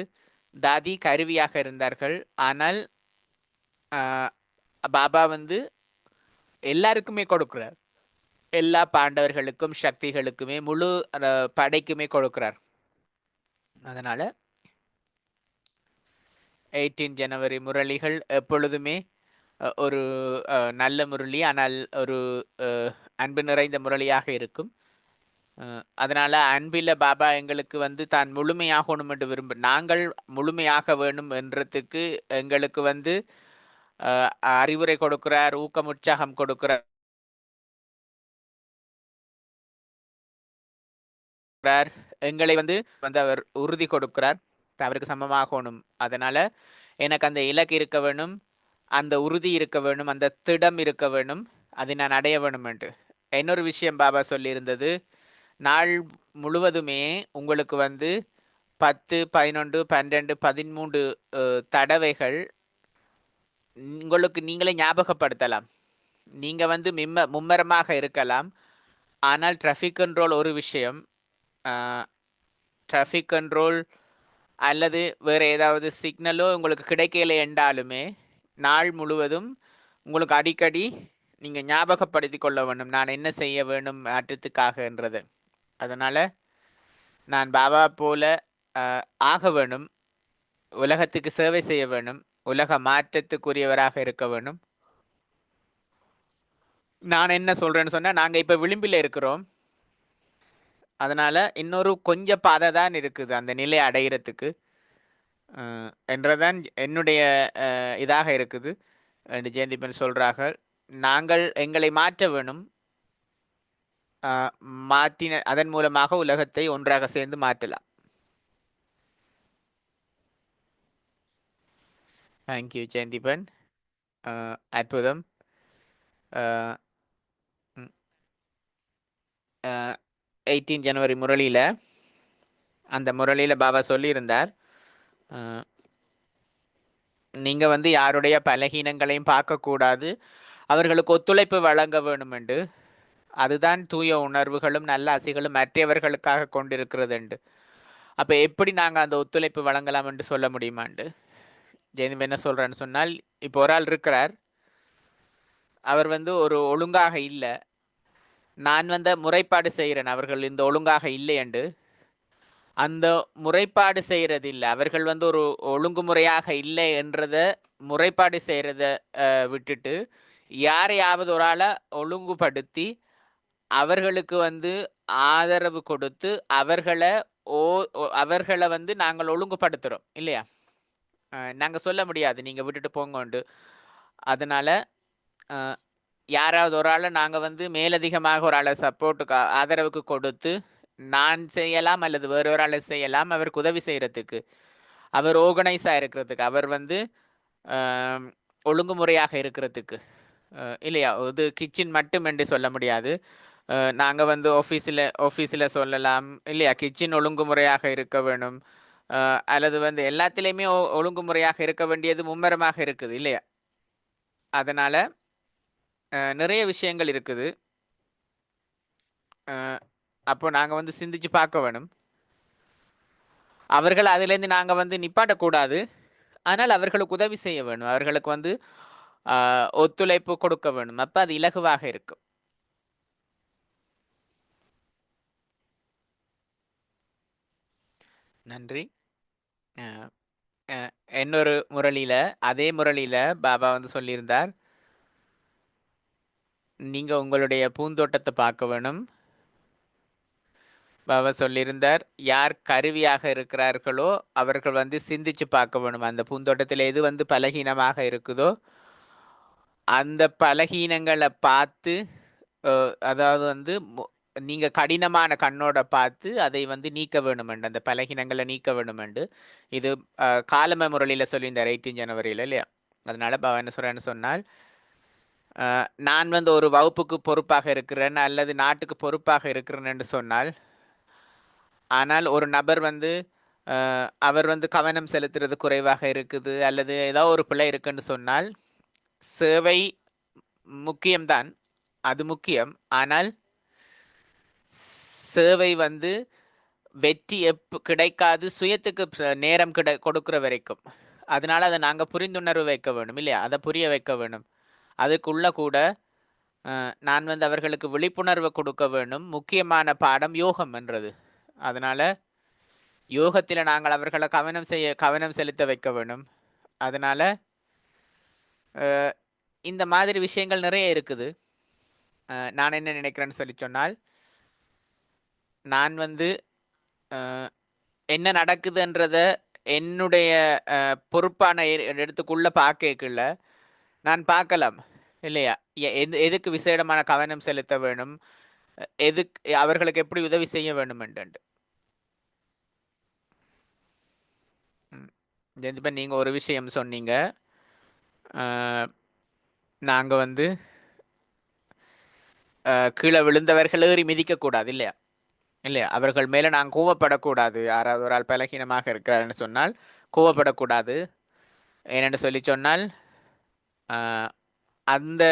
தாதி கருவியாக இருந்தார்கள், ஆனால் பாபா வந்து எல்லாருக்குமே கொடுக்கிறார். எல்லா பாண்டவர்களுக்கும் சக்திகளுக்குமே முழு படைக்குமே கொடுக்கிறார். அதனால 18 ஜனவரி முரளிகள் எப்பொழுதுமே ஒரு நல்ல முரளி, ஆனால் ஒரு அன்பு நிறைந்த முரளியாக இருக்கும். அதனால அன்பில பாபா எங்களுக்கு வந்து தான் முழுமையாகணும் என்று நாங்கள் முழுமையாக வேணும் என்றதுக்கு எங்களுக்கு வந்து அறிவுரை கொடுக்கிறார், ஊக்கம் உற்சாகம் கொடுக்கிறார், எங்களை வந்து வந்து அவர் உறுதி கொடுக்கிறார் அவருக்கு சமமாகணும். அதனால எனக்கு அந்த இலக்கு இருக்க வேணும், அந்த உறுதி இருக்க வேணும், அந்த திடம் இருக்க வேணும், அதை நான் அடைய வேணும் என்று. இன்னொரு விஷயம் பாபா சொல்லியிருந்தது, நாள் முழுவதுமே உங்களுக்கு வந்து 10, 11, 12, 13 தடவைகள் உங்களுக்கு நீங்களே ஞாபகப்படுத்தலாம். நீங்க வந்து மும்மரமாக இருக்கலாம், ஆனால் டிராஃபிக் கண்ட்ரோல் ஒரு விஷயம். டிராஃபிக் கண்ட்ரோல் அல்லது வேறு ஏதாவது சிக்னலோ உங்களுக்கு கிடைக்கல என்றாலுமே நாள் முழுவதும் உங்களுக்கு அடிக்கடி நீங்கள் ஞாபகப்படுத்தி கொள்ள வேண்டும், நான் என்ன செய்ய வேண்டும் மாற்றத்துக்காகன்றது. அதனால் நான் பாபா போல ஆக வேணும், உலகத்துக்கு சேவை செய்ய வேணும், உலக மாற்றத்துக்குரியவராக இருக்க வேணும். நான் என்ன சொல்கிறேன்னு சொன்னால், நாங்கள் இப்போ விளிம்பில் இருக்கிறோம். அதனால் இன்னொரு கொஞ்சம் பாதை தான் இருக்குது அந்த நிலை அடைகிறதுக்கு என்றதான் என்னுடைய இதாக இருக்குது என்று ஜெயந்திபன் சொல்கிறார்கள். நாங்கள் எங்களை மாற்ற வேணும், மாற்றின அதன் மூலமாக உலகத்தை ஒன்றாக சேர்ந்து மாற்றலாம். தேங்க்யூ ஜெயந்திபன், அற்புதம். 18 ஜனவரி முரளியில், அந்த முரளியில் பாபா சொல்லியிருந்தார், நீங்கள் வந்து யாருடைய பலகீனங்களையும் பார்க்கக்கூடாது, அவர்களுக்கு ஒத்துழைப்பு வழங்க வேணும் என்று. அதுதான் தூய உணர்வுகளும் நல்ல ஆசைகளும் மற்றவர்களுக்காக கொண்டிருக்கிறது என்று. அப்போ எப்படி நாங்கள் அந்த ஒத்துழைப்பு வழங்கலாம் என்று சொல்ல முடியுமாண்டு ஜெயந்திப் என்ன சொல்கிறேன்னு சொன்னால், இப்போ ஒரு ஆள் இருக்கிறார், அவர் வந்து ஒரு ஒழுங்காக இல்லை, நான் வந்து முறைப்பாடு செய்கிறேன் அவர்கள் இந்த ஒழுங்காக இல்லை என்று. அந்த முறைப்பாடு செய்கிறது இல்லை, அவர்கள் வந்து ஒரு ஒழுங்குமுறையாக இல்லை என்றத முறைப்பாடு செய்கிறத விட்டுட்டு யாரையாவது ஒரு ஆளை ஒழுங்குபடுத்தி அவர்களுக்கு வந்து ஆதரவு கொடுத்து அவர்களை வந்து நாங்கள் ஒழுங்குபடுத்துகிறோம் இல்லையா. நாங்கள் சொல்ல முடியாது நீங்கள் விட்டுட்டு போங்கண்டு. அதனால் யாராவது ஒரு ஆளை நாங்கள் வந்து மேலதிகமாக ஒரு ஆளை சப்போர்ட்டுக்கு ஆதரவுக்கு கொடுத்து நான் செய்யலாம் அல்லது வேறொரு ஆளை செய்யலாம் அவருக்கு உதவி செய்கிறதுக்கு, அவர் ஆர்கனைஸாக இருக்கிறதுக்கு, அவர் வந்து ஒழுங்குமுறையாக இருக்கிறதுக்கு இல்லையா. இது கிச்சன் மட்டும் என்று சொல்ல முடியாது. நாங்கள் வந்து ஆஃபீஸில் சொல்லலாம் இல்லையா, கிச்சன் ஒழுங்குமுறையாக இருக்க வேணும், அல்லது வந்து எல்லாத்துலேயுமே ஒழுங்குமுறையாக இருக்க வேண்டியது மும்மரமாக இருக்குது இல்லையா. அதனால் நிறைய விஷயங்கள் இருக்குது. அப்போ நாங்கள் வந்து சிந்திச்சு பார்க்க வேணும். அவர்கள் அதிலேருந்து நாங்கள் வந்து நிப்பாட்டக்கூடாது. ஆனால் அவர்களுக்கு உதவி செய்ய வேணும். அவர்களுக்கு வந்து ஒத்துழைப்பு கொடுக்க வேணும். அப்போ அது இலகுவாக இருக்கும். நன்றி. இன்னொரு முரளியில், அதே முரளியில் பாபா வந்து சொல்லியிருந்தார், நீங்கள் உங்களுடைய பூந்தோட்டத்தை பார்க்க வேணும். பாபா சொல்லியிருந்தார், யார் கருவியாக இருக்கிறார்களோ அவர்கள் வந்து சிந்திச்சு பார்க்க வேணும். அந்த பூந்தோட்டத்தில் எது வந்து பலகீனமாக இருக்குதோ அந்த பலகீனங்களை பார்த்து, அதாவது வந்து நீங்கள் கடினமான கண்ணோட பார்த்து அதை வந்து நீக்க வேணுமெண்டு, அந்த பலகீனங்களை நீக்க வேணுமெண்டு. இது காலம முரளியில் சொல்லியிருந்தார் 18 ஜனவரியில் இல்லையா? அதனால பாபா என்ன சொல்கிறேன்னு சொன்னால், நான் வந்து ஒரு வகுப்புக்கு பொறுப்பாக இருக்கிறேன் அல்லது நாட்டுக்கு பொறுப்பாக இருக்கிறேன்னு சொன்னால், ஆனால் ஒரு நபர் வந்து அவர் வந்து கவனம் செலுத்துறது குறைவாக இருக்குது அல்லது ஏதோ ஒரு பிழை இருக்குன்னு சொன்னால், சேவை முக்கியம்தான், அது முக்கியம். ஆனால் சேவை வந்து வெற்றி கிடைக்காது சுயத்துக்கு நேரம் கொடுக்குற வரைக்கும். அதனால அதை நாங்கள் புரிந்துணர்வு வைக்க வேணும் இல்லையா? அதை புரிய வைக்க வேணும். அதுக்குள்ள கூட நான் வந்து அவர்களுக்கு விழிப்புணர்வை கொடுக்க வேணும். முக்கியமான பாடம் யோகம் என்றது. அதனால யோகத்தில் நாங்கள் அவர்களை கவனம் செலுத்த வைக்க வேணும். அதனால இந்த மாதிரி விஷயங்கள் நிறைய இருக்குது. நான் என்ன நினைக்கிறேன்னு சொல்லி சொன்னால், நான் வந்து என்ன நடக்குதுன்றத என்னுடைய பொறுப்பான இடத்துக்குள்ள பார்க்கல நான் பார்க்கலாம் இல்லையா? எதுக்கு விசேடமான கவனம் செலுத்த வேணும், எதுக்கு அவர்களுக்கு எப்படி உதவி செய்ய வேணும் என்று. இப்போ நீங்கள் ஒரு விஷயம் சொன்னீங்க, நாங்கள் வந்து கீழே விழுந்தவர்கள் ஏறி மிதிக்கக்கூடாது இல்லையா? இல்லையா? அவர்கள் மேலே நாங்கள் கோவப்படக்கூடாது. யாராவது ஒரு ஆள் பலகீனமாக இருக்கிறாருன்னு சொன்னால் கோவப்படக்கூடாது. ஏனென்று சொல்லி சொன்னால் அந்த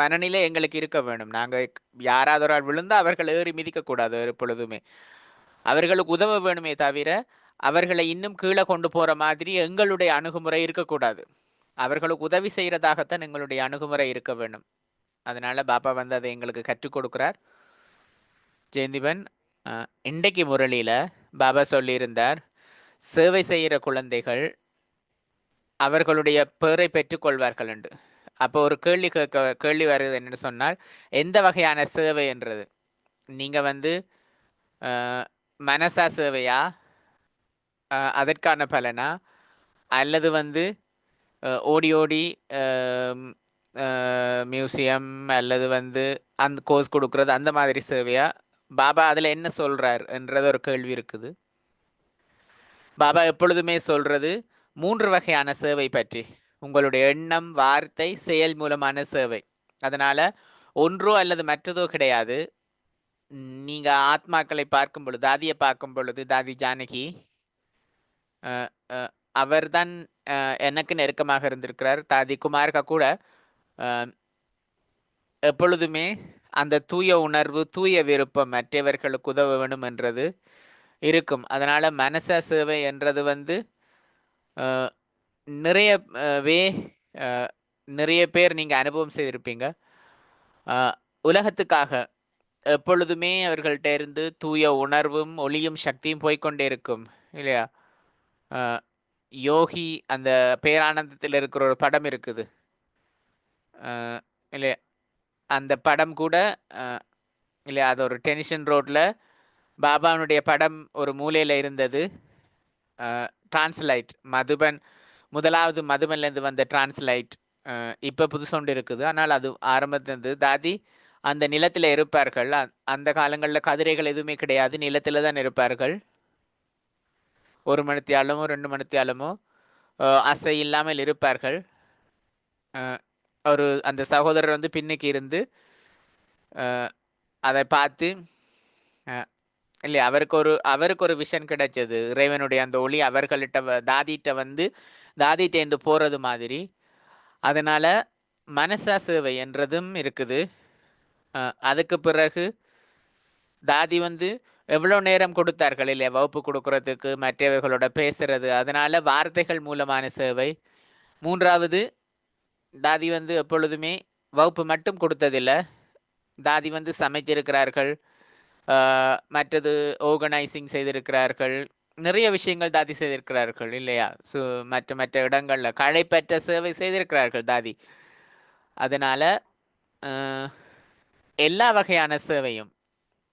மனநிலை எங்களுக்கு இருக்க வேணும். நாங்கள் யாராவது ஒரு ஆள் விழுந்தால் அவர்கள் ஏறி மிதிக்கக்கூடாது எப்பொழுதுமே. அவர்களுக்கு உதவ வேணுமே தவிர அவர்களை இன்னும் கீழே கொண்டு போகிற மாதிரி எங்களுடைய அணுகுமுறை இருக்கக்கூடாது. அவர்களுக்கு உதவி செய்கிறதாகத்தான் எங்களுடைய அணுகுமுறை இருக்க வேண்டும். அதனால் பாப்பா வந்து அதை எங்களுக்கு கற்றுக் கொடுக்குறார். ஜெயந்திபன், இன்றைக்கு முரளியில் பாபா சொல்லியிருந்தார், சேவை செய்கிற குழந்தைகள் அவர்களுடைய பேரை பெற்றுக்கொள்வார்கள் என்று. அப்போ ஒரு கேள்வி வருது என்னென்னு சொன்னால், எந்த வகையான சேவை என்றது. நீங்கள் வந்து மனசா சேவையா, அதற்கான பலனா, அல்லது வந்து ஓடி ஓடி மியூசியம் அல்லது வந்து அந்த கோர்ஸ் கொடுக்குறது அந்த மாதிரி சேவையா? பாபா அதில் என்ன சொல்கிறார் என்றது ஒரு கேள்வி இருக்குது. பாபா எப்பொழுதுமே சொல்கிறது 3 வகையான சேவை பற்றி. உங்களுடைய எண்ணம், வார்த்தை, செயல் மூலமான சேவை. அதனால் ஒன்றோ அல்லது மற்றதோ கிடையாது. நீங்கள் ஆத்மாக்களை பார்க்கும் பொழுது, தாதியை பார்க்கும் பொழுது, தாதி ஜானகி அவர்தான் எனக்கு நெருக்கமாக இருந்திருக்கிறார். தாதி குமார்கா கூட எப்பொழுதுமே அந்த தூய உணர்வு, தூய விருப்பம் மற்றவர்களுக்கு உதவ வேணும் என்றது இருக்கும். அதனால் மனச சேவை என்றது வந்து நிறைய பேர் நீங்கள் அனுபவம் செய்திருப்பீங்க. உலகத்துக்காக எப்பொழுதுமே அவர்கள்ட்ட இருந்து தூய உணர்வும் ஒளியும் சக்தியும் போய்கொண்டே இருக்கும் இல்லையா? யோகி அந்த பேரானந்தத்தில் இருக்கிற ஒரு படம் இருக்குது இல்லையா? அந்த படம் கூட இல்லையா, அது ஒரு டென்ஷன் ரோட்டில் பாபாவுடைய படம் ஒரு மூலையில் இருந்தது. டிரான்ஸ்லைட் முதலாவது மதுபன்லேருந்து வந்த டிரான்ஸ்லைட் இப்போ புதுசொண்டு இருக்குது. ஆனால் அது ஆரம்பத்திலிருந்து தாதி அந்த நிலத்தில் இருப்பார்கள். அந்த காலங்களில் கதிரைகள் எதுவுமே கிடையாது, நிலத்தில் தான் இருப்பார்கள். 1 மணித்தியாலமோ 2 மணித்தியாலமோ அசை இல்லாமல் இருப்பார்கள். அந்த சகோதரர் வந்து பின்னுக்கு இருந்து அதை பார்த்து இல்லையா, அவருக்கு ஒரு விஷன் கிடைச்சது. இறைவனுடைய அந்த ஒளி அவர்கள்ட்ட தாதிகிட்ட என்று போகிறது மாதிரி. அதனால் மனசா சேவை என்றதும் இருக்குது. அதுக்கு பிறகு தாதி வந்து எவ்வளோ நேரம் கொடுத்தார்கள் இல்லையா வகுப்பு கொடுக்கறதுக்கு, மற்றவர்களோட பேசுறது, அதனால வார்த்தைகள் மூலமான சேவை. மூன்றாவது, தாதி வந்து எப்பொழுதுமே வகுப்பு மட்டும் கொடுத்ததில்லை, தாதி வந்து சமைத்திருக்கிறார்கள், மற்றது ஆர்கனைசிங் செய்திருக்கிறார்கள், நிறைய விஷயங்கள் தாதி செய்திருக்கிறார்கள் இல்லையா. மற்ற மற்ற இடங்களில் களைப்பற்ற சேவை செய்திருக்கிறார்கள் தாதி. அதனால எல்லா வகையான சேவையும்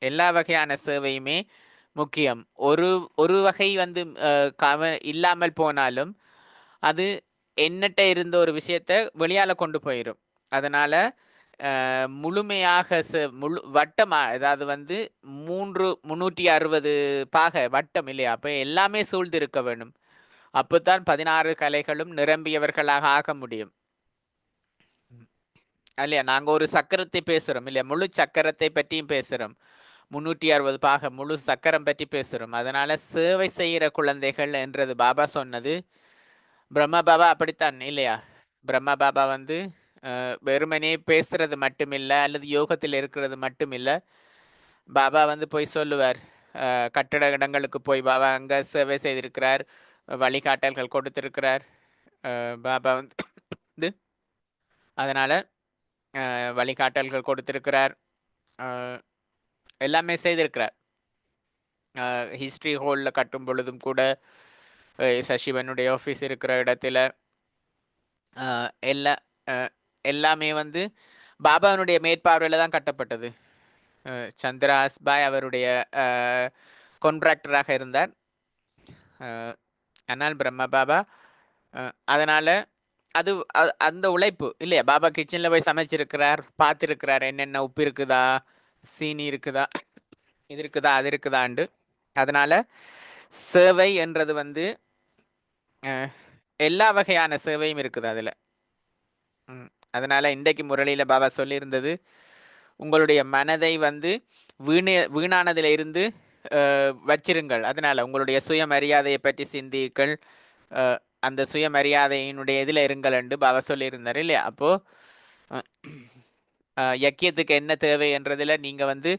எல்லா வகையான சேவையுமே முக்கியம். ஒரு ஒரு வகை வந்து இல்லாமல் போனாலும் அது என்னட்ட இருந்த ஒரு விஷயத்த வெளியால் கொண்டு போயிடும். அதனால் முழுமையாக முழு வட்டமாக, அதாவது வந்து 360 பாகை வட்டம் இல்லையா, அப்போ எல்லாமே சூழ்ந்து இருக்க வேணும். அப்போதான் 16 கலைகளும் நிரம்பியவர்களாக ஆக முடியும் இல்லையா. நாங்கள் ஒரு சக்கரத்தை பேசுகிறோம் இல்லையா, முழு சக்கரத்தை பற்றியும் பேசுகிறோம், 360 பாக முழு சக்கரம் பற்றி பேசுகிறோம். அதனால் சேவை செய்கிற குழந்தைகள் என்றது பாபா சொன்னது. பிரம்மா பாபா அப்படித்தான் இல்லையா. பிரம்மா பாபா வந்து வெறுமனே பேசுறது மட்டுமில்லை, அல்லது யோகத்தில் இருக்கிறது மட்டுமில்லை, பாபா வந்து போய் சொல்லுவார், கட்டட இடங்களுக்கு போய் பாபா அங்கே சேவை செய்திருக்கிறார், வழிகாட்டல்கள் கொடுத்திருக்கிறார் பாபா வந்து. அதனால் வழிகாட்டல்கள் கொடுத்திருக்கிறார், எல்லாமே செய்திருக்கிறார். ஹிஸ்ட்ரி ஹாலில் கட்டும் பொழுதும் கூட சசிவனுடைய ஆஃபீஸ் இருக்கிற இடத்துல எல்லாமே வந்து பாபாவனுடைய மேற்பார்வையில் தான் கட்டப்பட்டது. சந்திராஸ் பாய் அவருடைய கான்ட்ராக்டராக இருந்தார். ஆனால் பிரம்மா பாபா அதனால் அது அந்த உழைப்பு இல்லையா. பாபா கிச்சனில் போய் சமைச்சிருக்கிறார், பார்த்துருக்கிறார் என்னென்ன உப்பு இருக்குதா, சீனி இருக்குதா, இது இருக்குதா, அது இருக்குதாண்டு. அதனால் சேவை என்றது வந்து எல்லா வகையான சேவையும் இருக்குது அதில். அதனால் இன்றைக்கு முரளியில் பாபா சொல்லியிருந்தது, உங்களுடைய மனதை வந்து வீணானதில் இருந்து வச்சிருங்கள். அதனால் உங்களுடைய சுயமரியாதையை பற்றி சிந்தியுங்கள், அந்த சுயமரியாதையினுடைய இதில் இருங்கள் என்று பாபா சொல்லியிருந்தார் இல்லையா. அப்போது யக்கியத்துக்கு என்ன தேவை என்றதில் நீங்கள் வந்து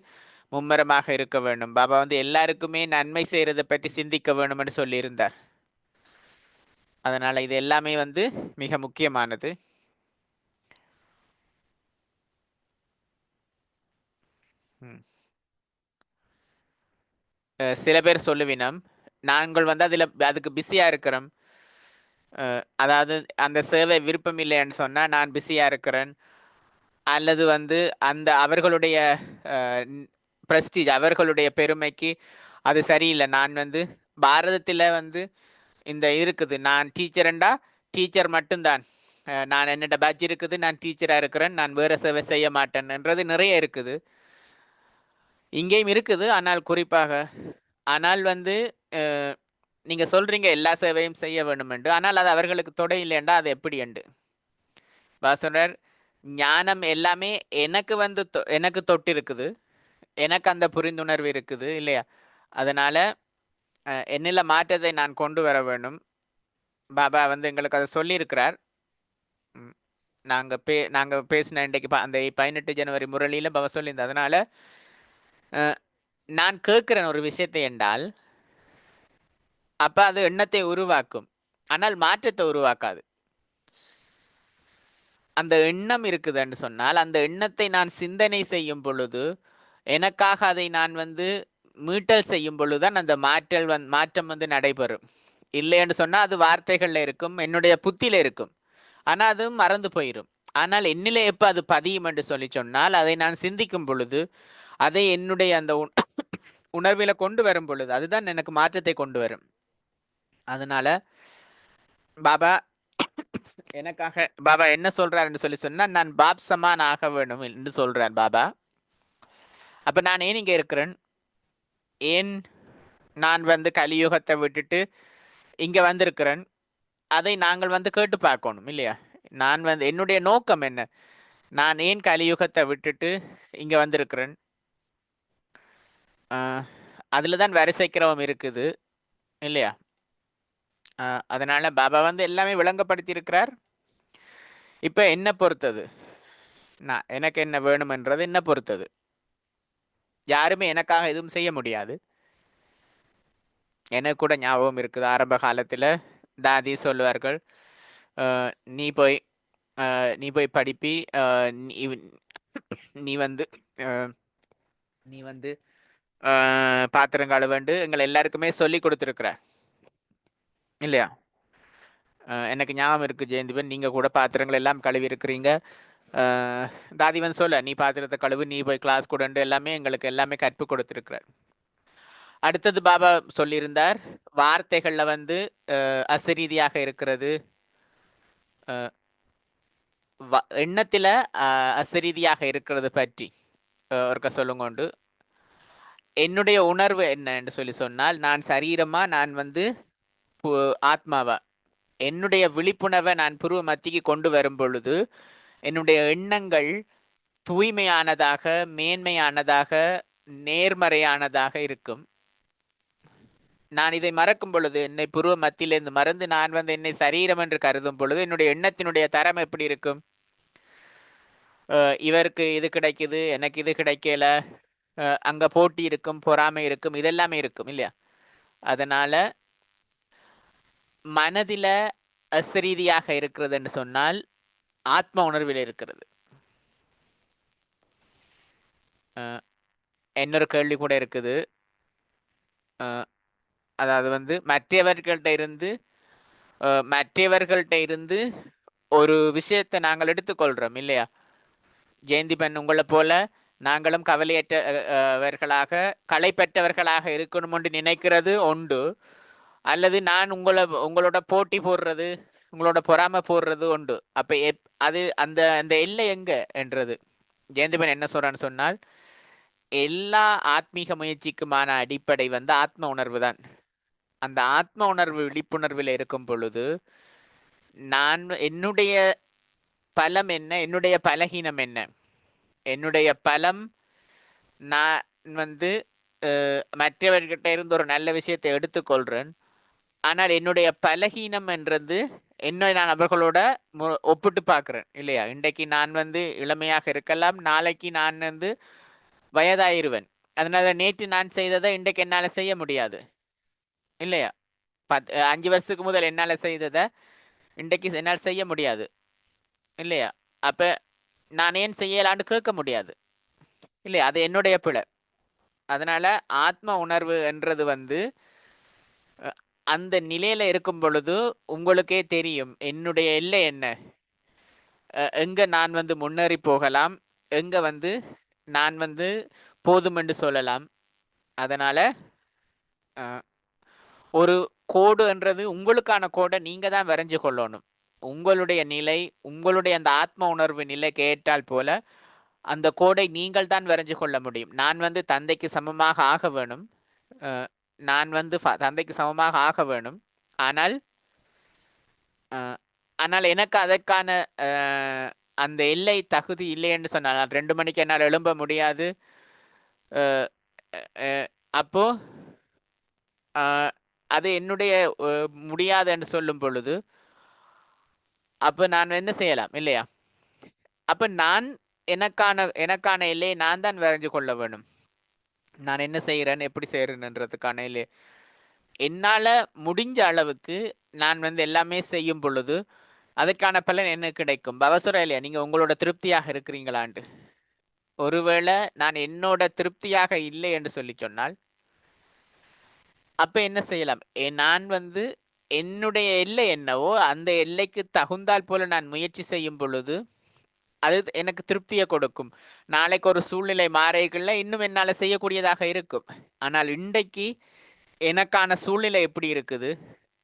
மும்மரமாக இருக்க வேண்டும். பாபா வந்து எல்லாருக்குமே நன்மை செய்கிறத பற்றி சிந்திக்க வேண்டும் என்று சொல்லியிருந்தார். அதனால் இது எல்லாமே வந்து மிக முக்கியமானது. சில பேர் சொல்லுவினம், நாங்கள் வந்து அதுக்கு பிஸியாக இருக்கிறோம், அதாவது அந்த சேவை விருப்பம் இல்லைன்னு சொன்னால் நான் பிஸியாக இருக்கிறேன், அல்லது வந்து அந்த அவர்களுடைய ப்ரெஸ்டீஜ், அவர்களுடைய பெருமைக்கு அது சரியில்லை. நான் வந்து பாரதத்தில் வந்து இந்த இருக்குது, நான் டீச்சரண்டா டீச்சர் மட்டும்தான், நான் என்னோட பேட்ச் இருக்குது, நான் டீச்சராக இருக்கிறேன், நான் வேறு சேவை செய்ய மாட்டேன்ன்றது நிறைய இருக்குது. இங்கேயும் இருக்குது, ஆனால் குறிப்பாக. ஆனால் வந்து நீங்கள் சொல்கிறீங்க எல்லா சேவையும் செய்ய வேண்டும் என்று, ஆனால் அது அவர்களுக்கு தொடை இல்லைண்டா அது எப்படி என்று சொல்கிறார். ஞானம் எல்லாமே எனக்கு வந்து எனக்கு தொட்டு இருக்குது, எனக்கு அந்த புரிந்துணர்வு இருக்குது இல்லையா. அதனால் என்னில் மாற்றத்தை நான் கொண்டு வர வேண்டும். பாபா வந்து எங்களுக்கு அதை சொல்லியிருக்கிறார். நாங்கள் பேசின இன்றைக்கு அந்த 18 ஜனவரி முரளியில் பாபா சொல்லியிருந்தேன். அதனால் நான் கேட்குறேன் ஒரு விஷயத்தை என்றால், அப்போ அது எண்ணத்தை உருவாக்கும், ஆனால் மாற்றத்தை உருவாக்காது. அந்த எண்ணம் இருக்குதுன்னு சொன்னால், அந்த எண்ணத்தை நான் சிந்தனை செய்யும் பொழுது, எனக்காக அதை நான் வந்து மீட்டல் செய்யும் பொழுதுதான் அந்த மாற்றம் வந்து நடைபெறும். இல்லைன்னு சொன்னால் அது வார்த்தைகளில் இருக்கும், என்னுடைய புத்தியில் இருக்கும், ஆனால் அது மறந்து போயிடும். ஆனால் என்னிலே எப்போ அது பதியும் என்று சொல்லி சொன்னால், அதை நான் சிந்திக்கும் பொழுது, அதை என்னுடைய அந்த உணர்வில் கொண்டு வரும் பொழுது அதுதான் எனக்கு மாற்றத்தை கொண்டு வரும். அதனால பாபா எனக்காக பாபா என்ன சொல்றாருன்னு சொல்லி சொன்னா, நான் பாப் சமான் ஆக வேணும் என்று சொல்றார் பாபா. அப்ப நான் ஏன் இங்க இருக்கிறேன், ஏன் நான் வந்து கலியுகத்தை விட்டுட்டு இங்க வந்திருக்கிறேன், அதை நாங்கள் வந்து கேட்டு பார்க்கணும் இல்லையா. நான் வந்து என்னுடைய நோக்கம் என்ன, நான் ஏன் கலியுகத்தை விட்டுட்டு இங்க வந்திருக்கிறேன், அதில் தான் வரிசைக்கிரமம் இருக்குது இல்லையா. அதனால பாபா வந்து எல்லாமே விளங்கப்படுத்தி இருக்கிறார். இப்ப என்ன பொறுத்தது, நான் எனக்கு என்ன வேணுமென்றது என்ன பொறுத்தது. யாருமே எனக்காக எதுவும் செய்ய முடியாது. எனக்கு கூட ஞாபகம் இருக்குது, ஆரம்ப காலத்தில் தாதி சொல்லுவார்கள், நீ போய் நீ போய் படிப்பி, நீ நீ வந்து நீ வந்து பாத்திரம் கழுவண்டு எங்களை எல்லாருக்குமே சொல்லி கொடுத்துருக்குற இல்லையா. எனக்கு ஞாபகம் இருக்கு ஜெயந்திபன், நீங்க கூட பாத்திரங்கள் எல்லாம் கழுவி இருக்கிறீங்க. தாதி வந்து சொல்ல, நீ பாத்திரத்தை கழுவு, நீ போய் கிளாஸ் கூடண்டு எல்லாமே எங்களுக்கு எல்லாமே கற்பு கொடுத்துருக்கிறார். அடுத்தது பாபா சொல்லியிருந்தார், வார்த்தைகள்ல வந்து அசரீதியாக இருக்கிறது, எண்ணத்துல அசரீதியாக இருக்கிறது பற்றி ஒருக்க சொல்லுங்கொண்டு. என்னுடைய உணர்வு என்ன என்று சொல்லி சொன்னால், நான் சரீரமா, நான் வந்து ஆத்மாவா, என்னுடைய விழிப்புணர்வை நான் புருவ மத்திக்கு கொண்டு வரும் பொழுது என்னுடைய எண்ணங்கள் தூய்மையானதாக, மேன்மையானதாக, நேர்மறையானதாக இருக்கும். நான் இதை மறக்கும் பொழுது, என்னை புருவ மத்தியிலிருந்து மறந்து நான் வந்து என்னை சரீரம் என்று கருதும் பொழுது என்னுடைய எண்ணத்தினுடைய தரம் எப்படி இருக்கும்? இவருக்கு இது கிடைக்குது, எனக்கு இது கிடைக்கல, அங்க போட்டி இருக்கும், பொறாமை இருக்கும், இதெல்லாமே இருக்கும் இல்லையா. அதனால மனதில அசரீதியாக இருக்கிறது என்று சொன்னால் ஆத்ம உணர்வில் இருக்கிறது. இன்னொரு கேள்வி கூட இருக்குது, அதாவது வந்து மற்றவர்கள்ட்ட இருந்து ஒரு விஷயத்தை நாங்கள் எடுத்துக்கொள்றோம் இல்லையா. ஜெயந்திபன் உங்களை போல நாங்களும் கவலையற்றவர்களாக, களை பெற்றவர்களாக இருக்கணும் என்று நினைக்கிறது உண்டு. அல்லது நான் உங்களோட போட்டி போடுறது, உங்களோட பொறாமை போடுறது உண்டு. அப்ப அது அந்த அந்த எல்லை எங்க என்றது. ஜெயந்திபன் என்ன சொல்றான்னு சொன்னால், எல்லா ஆத்மீக முயற்சிக்குமான அடிப்படை வந்து ஆத்ம உணர்வு தான். அந்த ஆத்ம உணர்வு விழிப்புணர்வில் இருக்கும் பொழுது நான் என்னுடைய பலம் என்ன, என்னுடைய பலகீனம் என்ன. என்னுடைய பலம், நான் வந்து மற்றவர்கிட்ட இருந்து ஒரு நல்ல விஷயத்தை எடுத்துக்கொள்றேன். ஆனால் என்னுடைய பலகீனம் என்றது என்ன, நான் அவர்களோட ஒப்பிட்டு பார்க்குறேன் இல்லையா. இன்றைக்கு நான் வந்து இளமையாக இருக்கலாம், நாளைக்கு நான் வந்து வயதாயிருவேன். அதனால நேற்று நான் செய்ததை இன்றைக்கு என்னால் செய்ய முடியாது இல்லையா. 5 வருஷத்துக்கு முதல் என்னால் செய்ததை இன்றைக்கு என்னால் செய்ய முடியாது இல்லையா. அப்போ நான் ஏன் செய்யலான்னு கேட்க முடியாது இல்லையா. அது என்னுடைய பிழை. அதனால ஆத்ம உணர்வு என்றது வந்து அந்த நிலையில இருக்கும் பொழுது உங்களுக்கே தெரியும் என்னுடைய எல்லை என்ன, எங்க நான் வந்து முன்னேறி போகலாம், எங்க வந்து நான் வந்து போதும் என்று சொல்லலாம். அதனால ஒரு கோடு என்றது உங்களுக்கான கோடை நீங்க தான் வரைஞ்சு கொள்ளணும். உங்களுடைய நிலை, உங்களுடைய அந்த ஆத்ம உணர்வு நிலைக்கு ஏற்றால் போல அந்த கோடை நீங்கள் தான் வரைஞ்சு கொள்ள முடியும். நான் வந்து தந்தைக்கு சமமாக ஆக வேணும், நான் வந்து தந்தைக்கு சமமாக ஆக வேணும். ஆனால் ஆனால் எனக்கு அதற்கான அந்த எல்லை தகுதி இல்லை என்று சொன்னால், 2 மணிக்கு என்னால் எழும்ப முடியாது. அப்போ அது என்னுடைய முடியாது என்று சொல்லும் பொழுது அப்போ நான் என்ன செய்யலாம் இல்லையா. அப்போ நான் எனக்கான எல்லையை நான் தான் வரைஞ்சு கொள்ள வேணும். நான் என்ன செய்கிறேன், எப்படி செய்கிறேன்ன்றதுக்கான எல்லை என்னால் முடிஞ்ச அளவுக்கு நான் வந்து எல்லாமே செய்யும் பொழுது அதுக்கான பலன் என்ன கிடைக்கும். பவசுரா இல்லையா, நீங்கள் உங்களோட திருப்தியாக இருக்கிறீங்களாண்டு. ஒருவேளை நான் என்னோட திருப்தியாக இல்லை என்று சொல்லி சொன்னால் அப்போ என்ன செய்யலாம், நான் வந்து என்னுடைய எல்லை என்னவோ அந்த எல்லைக்கு தகுந்தால் போல நான் முயற்சி செய்யும் பொழுது அது எனக்கு திருப்தியை கொடுக்கும். நாளைக்கு ஒரு சூழ்நிலை மாறைகள்ல இன்னும் என்னால் செய்யக்கூடியதாக இருக்கும். ஆனால் இன்றைக்கு எனக்கான சூழ்நிலை எப்படி இருக்குது,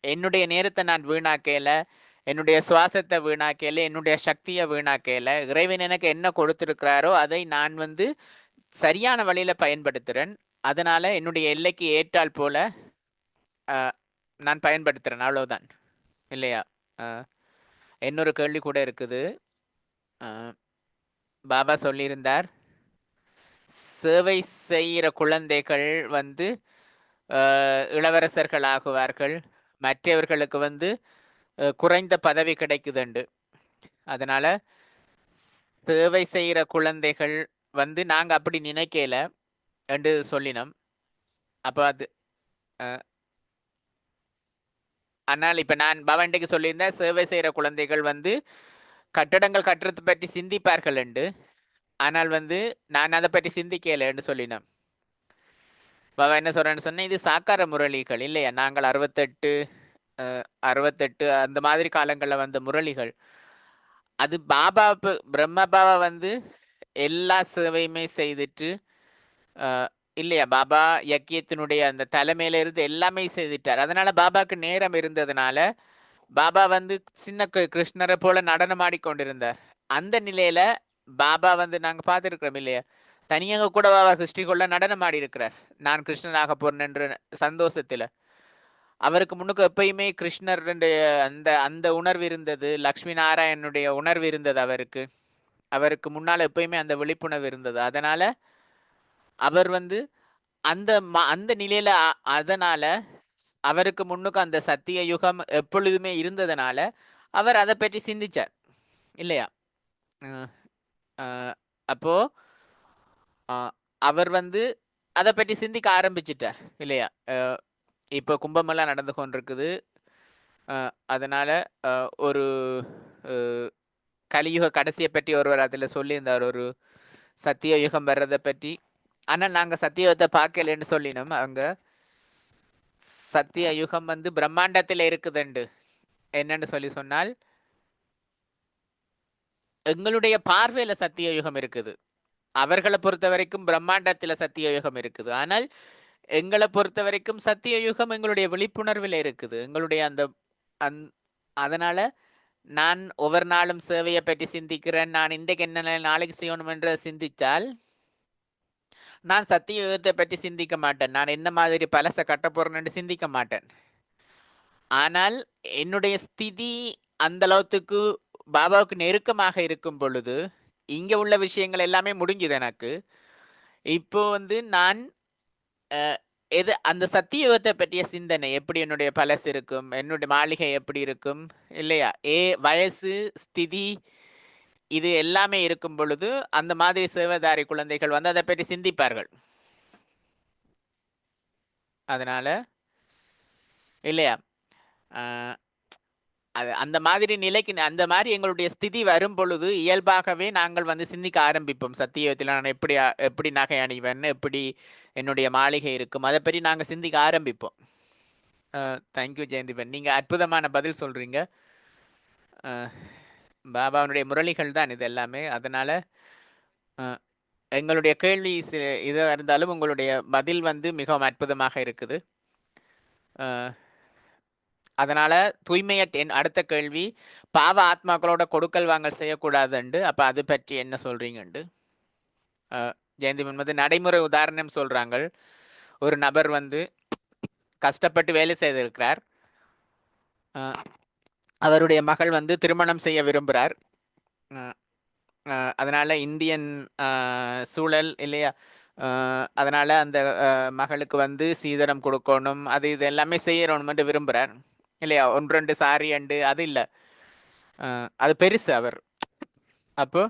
என்னுடைய நேரத்தை நான் வீணாக்கல, என்னுடைய சுவாசத்தை வீணாக்கல, என்னுடைய சக்தியை வீணாக்கல, இறைவன் எனக்கு என்ன கொடுத்திருக்கிறாரோ அதை நான் வந்து சரியான வழியில பயன்படுத்துகிறேன். அதனால என்னுடைய எல்லைக்கு ஏற்றால் போல நான் பயன்படுத்துகிறேன், அவ்வளவுதான் இல்லையா. இன்னொரு கேள்வி கூட இருக்குது. பாபா சொல்லியிருந்தார், சேவை செய்கிற குழந்தைகள் வந்து இளவரசர்கள் ஆகுவார்கள், மற்றவர்களுக்கு வந்து குறைந்த பதவி கிடைக்குதுண்டு. அதனால சேவை செய்கிற குழந்தைகள் வந்து நாங்கள் அப்படி நினைக்கல என்று சொல்லினோம். அப்போ அது ஆனால் இப்போ நான் பவன்டைக்கு சொல்லியிருந்தேன், சேவை செய்கிற குழந்தைகள் வந்து கட்டடங்கள் கட்டுறது பற்றி சிந்திப்பார்கள் என்று. ஆனால் வந்து நான் அதை பற்றி சிந்திக்கலைன்னு சொல்லினேன். பாபா என்ன சொல்கிறேன்னு சொன்னேன், இது சாக்கார முரளிகள் இல்லையா, நாங்கள் 68 அந்த மாதிரி காலங்களில் வந்த முரளிகள். அது பாபா பிரம்ம பாபா வந்து எல்லா சேவையுமே செய்துட்டு இல்லையா, பாபா யக்கியத்தினுடைய அந்த தலைமையில இருந்து எல்லாமே செய்துட்டார். அதனால பாபாக்கு நேரம் இருந்ததுனால பாபா வந்து சின்ன கிருஷ்ணரை போல நடனம் ஆடிக்கொண்டிருந்தார். அந்த நிலையில பாபா வந்து நாங்கள் பார்த்துருக்கிறோம் இல்லையா, தனியாக கூட பாபா கிருஷ்டிக்குள்ள நடனம் ஆடி இருக்கிறார். நான் கிருஷ்ணனாக போறேன்ற சந்தோஷத்துல. அவருக்கு முன்னுக்கு எப்பயுமே கிருஷ்ணர் அந்த அந்த உணர்வு இருந்தது, லக்ஷ்மி நாராயணனுடைய உணர்வு இருந்தது அவருக்கு. அவருக்கு முன்னால் எப்பயுமே அந்த விழிப்புணர்வு இருந்தது. அதனால அவர் வந்து அந்த அந்த நிலையில அதனால அவருக்கு முன்னுக்கு அந்த சத்திய யுகம் எப்பொழுதுமே இருந்ததுனால அவர் அதை பற்றி சிந்திச்சார் இல்லையா. அப்போ அவர் வந்து அதை பற்றி சிந்திக்க ஆரம்பிச்சிட்டார் இல்லையா. இப்போ கும்பமெல்லாம் நடந்து கொண்டிருக்குது. அதனால ஒரு கலியுக கடைசியை பற்றி ஒருவர் அதில் சொல்லியிருந்தார், ஒரு சத்திய யுகம் வர்றதை பற்றி. ஆனால் நாங்கள் சத்தியத்தை பார்க்கலன்னு சொல்லினோம். அவங்க சத்திய யுகம் வந்து பிரம்மாண்டத்தில் இருக்குதுண்டு. என்னன்னு சொல்லி சொன்னால், எங்களுடைய பார்வையில சத்திய யுகம் இருக்குது, அவர்களை பொறுத்த வரைக்கும் பிரம்மாண்டத்தில் சத்திய யுகம் இருக்குது. ஆனால் எங்களை பொறுத்த வரைக்கும் சத்திய யுகம் எங்களுடைய விழிப்புணர்வில் இருக்குது, எங்களுடைய அந்த அதனால நான் ஒவ்வொரு நாளும் சேவையை பற்றி சிந்திக்கிறேன். நான் இன்றைக்கு என்ன நாளைக்கு செய்யணும் என்று சிந்தித்தால் நான் சத்திய யுகத்தை பற்றி சிந்திக்க மாட்டேன். நான் என்ன மாதிரி பலசை கட்ட போறேன்னு சிந்திக்க மாட்டேன். ஆனால் என்னுடைய ஸ்திதி அந்த அளவுக்கு பாபாவுக்கு நெருக்கமாக இருக்கும் பொழுது இங்கே உள்ள விஷயங்கள் எல்லாமே முடிஞ்சுது எனக்கு. இப்போ வந்து நான் எது அந்த சத்தியுகத்தை பற்றிய சிந்தனை எப்படி என்னுடைய பலசு இருக்கும், என்னுடைய மாளிகை எப்படி இருக்கும் இல்லையா, வயசு ஸ்திதி இது எல்லாமே இருக்கும் பொழுது அந்த மாதிரி சேவதாரி குழந்தைகள் வந்து அதை பற்றி சிந்திப்பார்கள். அதனால இல்லையா, அது அந்த மாதிரி நிலைக்கு அந்த மாதிரி எங்களுடைய ஸ்திதி வரும் பொழுது இயல்பாகவே நாங்கள் வந்து சிந்திக்க ஆரம்பிப்போம். சத்தியத்தில் நான் எப்படி எப்படி நகை அணிவேன், எப்படி என்னுடைய மாளிகை இருக்கும், அதை பற்றி நாங்கள் சிந்திக்க ஆரம்பிப்போம். தேங்க்யூ ஜெயந்திபன், நீங்கள் அற்புதமான பதில் சொல்கிறீங்க. பாபாவுடைய முரளிகள் தான் இது எல்லாமே. அதனால் எங்களுடைய கேள்வி இதாக இருந்தாலும் உங்களுடைய பதில் வந்து மிகவும் அற்புதமாக இருக்குது. அதனால தூய்மையற்ற அடுத்த கேள்வி, பாவ ஆத்மாக்களோட கொடுக்கல் வாங்கல் செய்யக்கூடாதுண்டு. அப்போ அது பற்றி என்ன சொல்றீங்கண்டு ஜெயந்தி முன்மது நடைமுறை உதாரணம் சொல்றாங்க. ஒரு நபர் வந்து கஷ்டப்பட்டு வேலை செய்திருக்கிறார். அவருடைய மகள் வந்து திருமணம் செய்ய விரும்புகிறார். அதனால இந்தியன் சூழல் இல்லையா, அதனால அந்த மகளுக்கு வந்து சீதனம் கொடுக்கணும், அது இது எல்லாமே செய்யணும்னு விரும்புகிறார் இல்லையா. 1-2 சாரி அண்டு அது இல்லை, அது பெருசு அவர். அப்போ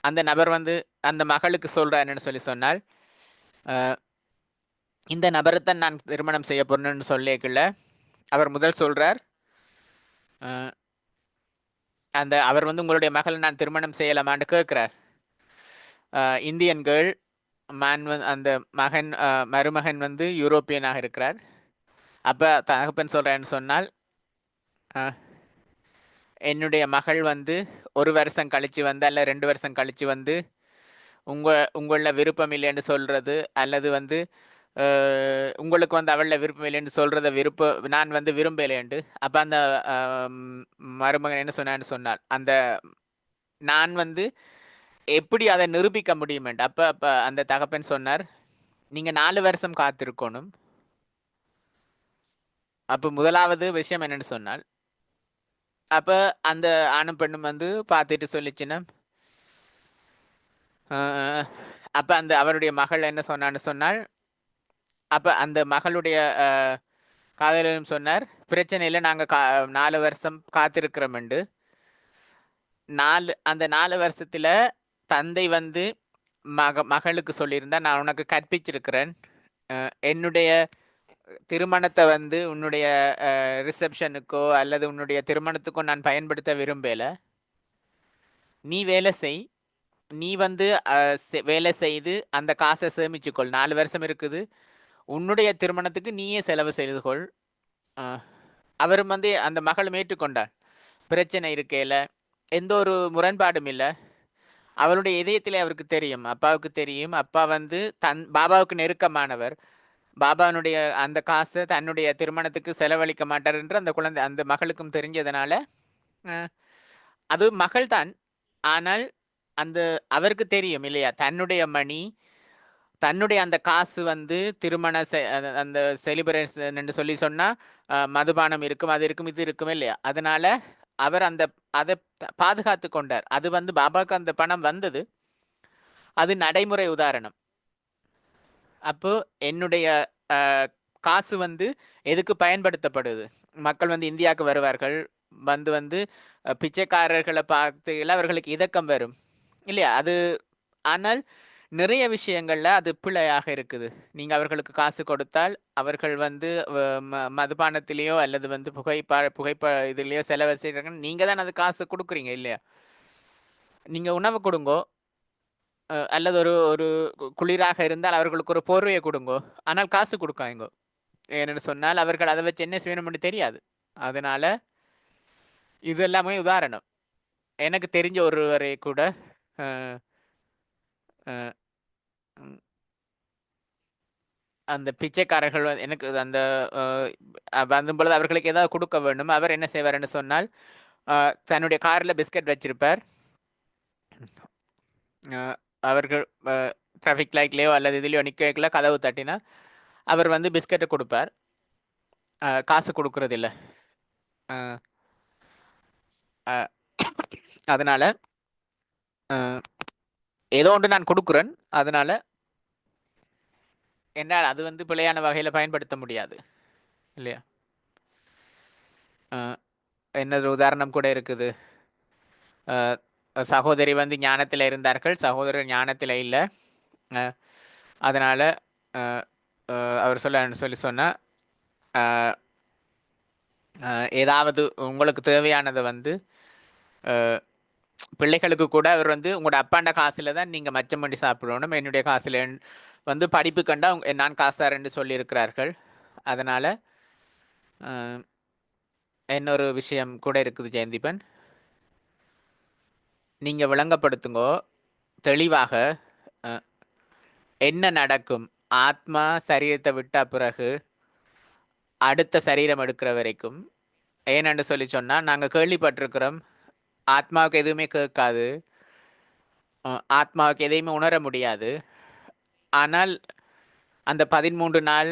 அந்த நபர் வந்து அந்த மகளுக்கு சொல்கிறார் என்னன்னு சொல்லி சொன்னால், இந்த நபரைத்தான் நான் திருமணம் செய்ய போறேன்னு சொல்லிக்கல. அவர் முதல் சொல்கிறார், அந்த அவர் வந்து உங்களுடைய மகள் நான் திருமணம் செய்யலாமான்னு கேட்குறார். இந்தியன் கேர்ள் மேன் அந்த மகன் மருமகன் வந்து யூரோப்பியனாக இருக்கிறார். அப்போ தகப்பன் சொல்கிறேன்னு சொன்னால், என்னுடைய மகள் வந்து 1 வருஷம் கழித்து வந்து அல்ல 2 வருஷம் கழித்து வந்து உங்களில் விருப்பம் இல்லைன்னு சொல்கிறது, அல்லது வந்து உங்களுக்கு வந்து அவளில் விருப்பம் இல்லைன்னு சொல்கிறத நான் வந்து விரும்பலைண்டு. அப்போ அந்த மருமகன் என்ன சொன்னான்னு சொன்னால், அந்த நான் வந்து எப்படி அதை நிரூபிக்க முடியுமெண்டு. அப்போ அந்த தகப்பன் சொன்னார், நீங்கள் 4 வருஷம் காத்திருக்கணும். அப்போ முதலாவது விஷயம் என்னன்னு சொன்னால், அப்போ அந்த ஆணும் பெண்ணும் வந்து பார்த்துட்டு சொல்லிச்சுன்னா, அப்போ அந்த அவருடைய மகள் என்ன சொன்னான்னு சொன்னால், அப்போ அந்த மகளுடைய காதலரும் சொன்னார், பிரச்சனை இல்லை, நாங்கள் 4 வருஷம் காத்திருக்கிறோம்ண்டு. அந்த 4 வருஷத்துல தந்தை வந்து மகளுக்கு சொல்லியிருந்தா, நான் உனக்கு கற்பிச்சிருக்கிறேன், என்னுடைய திருமணத்தை வந்து உன்னுடைய ரிசப்ஷனுக்கோ அல்லது உன்னுடைய திருமணத்துக்கோ நான் பயன்படுத்த விரும்பல. நீ வேலை செய், நீ வந்து வேலை செய்து அந்த காசை சேமிச்சுக்கொள், 4 வருஷம் இருக்குது, உன்னுடைய திருமணத்துக்கு நீயே செலவு செய்து கொள். அவரும் வந்து அந்த மகளும் ஏற்றுக்கொண்டாள். பிரச்சனை இருக்கையில் எந்த ஒரு முரண்பாடும் இல்லை. அவளுடைய இதயத்திலே அவருக்கு தெரியும், அப்பாவுக்கு தெரியும், அப்பா வந்து பாபாவுக்கு நெருக்கமானவர், பாபானுடைய அந்த காசை தன்னுடைய திருமணத்துக்கு செலவழிக்க மாட்டார் என்று அந்த மகளுக்கும் தெரிஞ்சதுனால, அது மகள் தான். ஆனால் அந்த அவருக்கு தெரியும் இல்லையா, தன்னுடைய மணி, தன்னுடைய அந்த காசு வந்து திருமண அந்த செலிப்ரேஷன் என்று சொல்லி சொன்னா மதுபானம் இருக்கும், அது இருக்கும், இது இருக்கும் இல்லையா, அதனால அவர் அதை பாதுகாத்து கொண்டார். அது வந்து பாபாவுக்கு அந்த பணம் வந்தது, அது நடைமுறை உதாரணம். அப்போ என்னுடைய காசு வந்து எதுக்கு பயன்படுத்தப்படுது? மக்கள் வந்து இந்தியாவுக்கு வருவார்கள், வந்து பிச்சைக்காரர்களை பார்த்து அவர்களுக்கு இதக்கம் வரும் இல்லையா, அது. ஆனால் நிறைய விஷயங்கள்ல அது பிழையாக இருக்குது. நீங்க அவர்களுக்கு காசு கொடுத்தால் அவர்கள் வந்து மதுபானத்திலேயோ அல்லது வந்து புகைப்பா இதுலயோ செலவு செய்யறாங்க, நீங்க தான் அது காசு கொடுக்குறீங்க இல்லையா. நீங்க உணவு கொடுங்கோ, அல்லது ஒரு ஒரு குளிராக இருந்தால் அவர்களுக்கு ஒரு போர்வையை கொடுங்கோ, ஆனால் காசு கொடுக்காங்கோ. ஏன்னு சொன்னால் அவர்கள் அதை வச்சு என்ன செய்யணும்னு தெரியாது. அதனால இது எல்லாமே உதாரணம். எனக்கு தெரிஞ்ச ஒருவரை கூட அந்த பிச்சைக்காரர்கள் எனக்கு அந்த வரும்பொழுது அவர்களுக்கு ஏதாவது கொடுக்க வேண்டும். அவர் என்ன செய்வார்னு சொன்னால், தன்னுடைய காரில் பிஸ்கட் வச்சிருப்பார். அவர்கள் டிராஃபிக் லைட்லேயோ அல்லது இதுலேயோ நிற்கல, கதவு தட்டினா அவர் வந்து பிஸ்கட்டை கொடுப்பார், காசு கொடுக்கறதில்ல. அதனால ஏதோ ஒன்று நான் கொடுக்குறேன், அதனால என்னால் அது வந்து பிழையான வகையில் பயன்படுத்த முடியாது இல்லையா. என்னது உதாரணம் கூட இருக்குது. சகோதரி வந்து ஞானத்தில் இருந்தார்கள், சகோதரர் ஞானத்தில் இல்லை. அதனால் அவர் சொல்லி சொன்னால், ஏதாவது உங்களுக்கு தேவையானதை வந்து பிள்ளைகளுக்கு கூட அவர் வந்து உங்களோட அப்பாண்ட காசில் தான் நீங்கள் மச்சம் பண்ணி சாப்பிடணும், என்னுடைய காசில் வந்து படிப்பு கண்டா நான் காசாரன்னு சொல்லியிருக்கிறார்கள். அதனால் இன்னொரு விஷயம் கூட இருக்குது ஜெயந்தீபன், நீங்கள் விளங்கப்படுத்துங்கோ தெளிவாக என்ன நடக்கும். ஆத்மா சரீரத்தை விட்ட பிறகு அடுத்த சரீரம் எடுக்கிற வரைக்கும், ஏன்னு சொல்லி சொன்னால் நாங்கள் கேள்விப்பட்டிருக்கிறோம், ஆத்மாவுக்கு எதுவுமே கேட்காது, ஆத்மாவுக்கு எதையுமே உணர முடியாது. ஆனால் அந்த 13 நாள்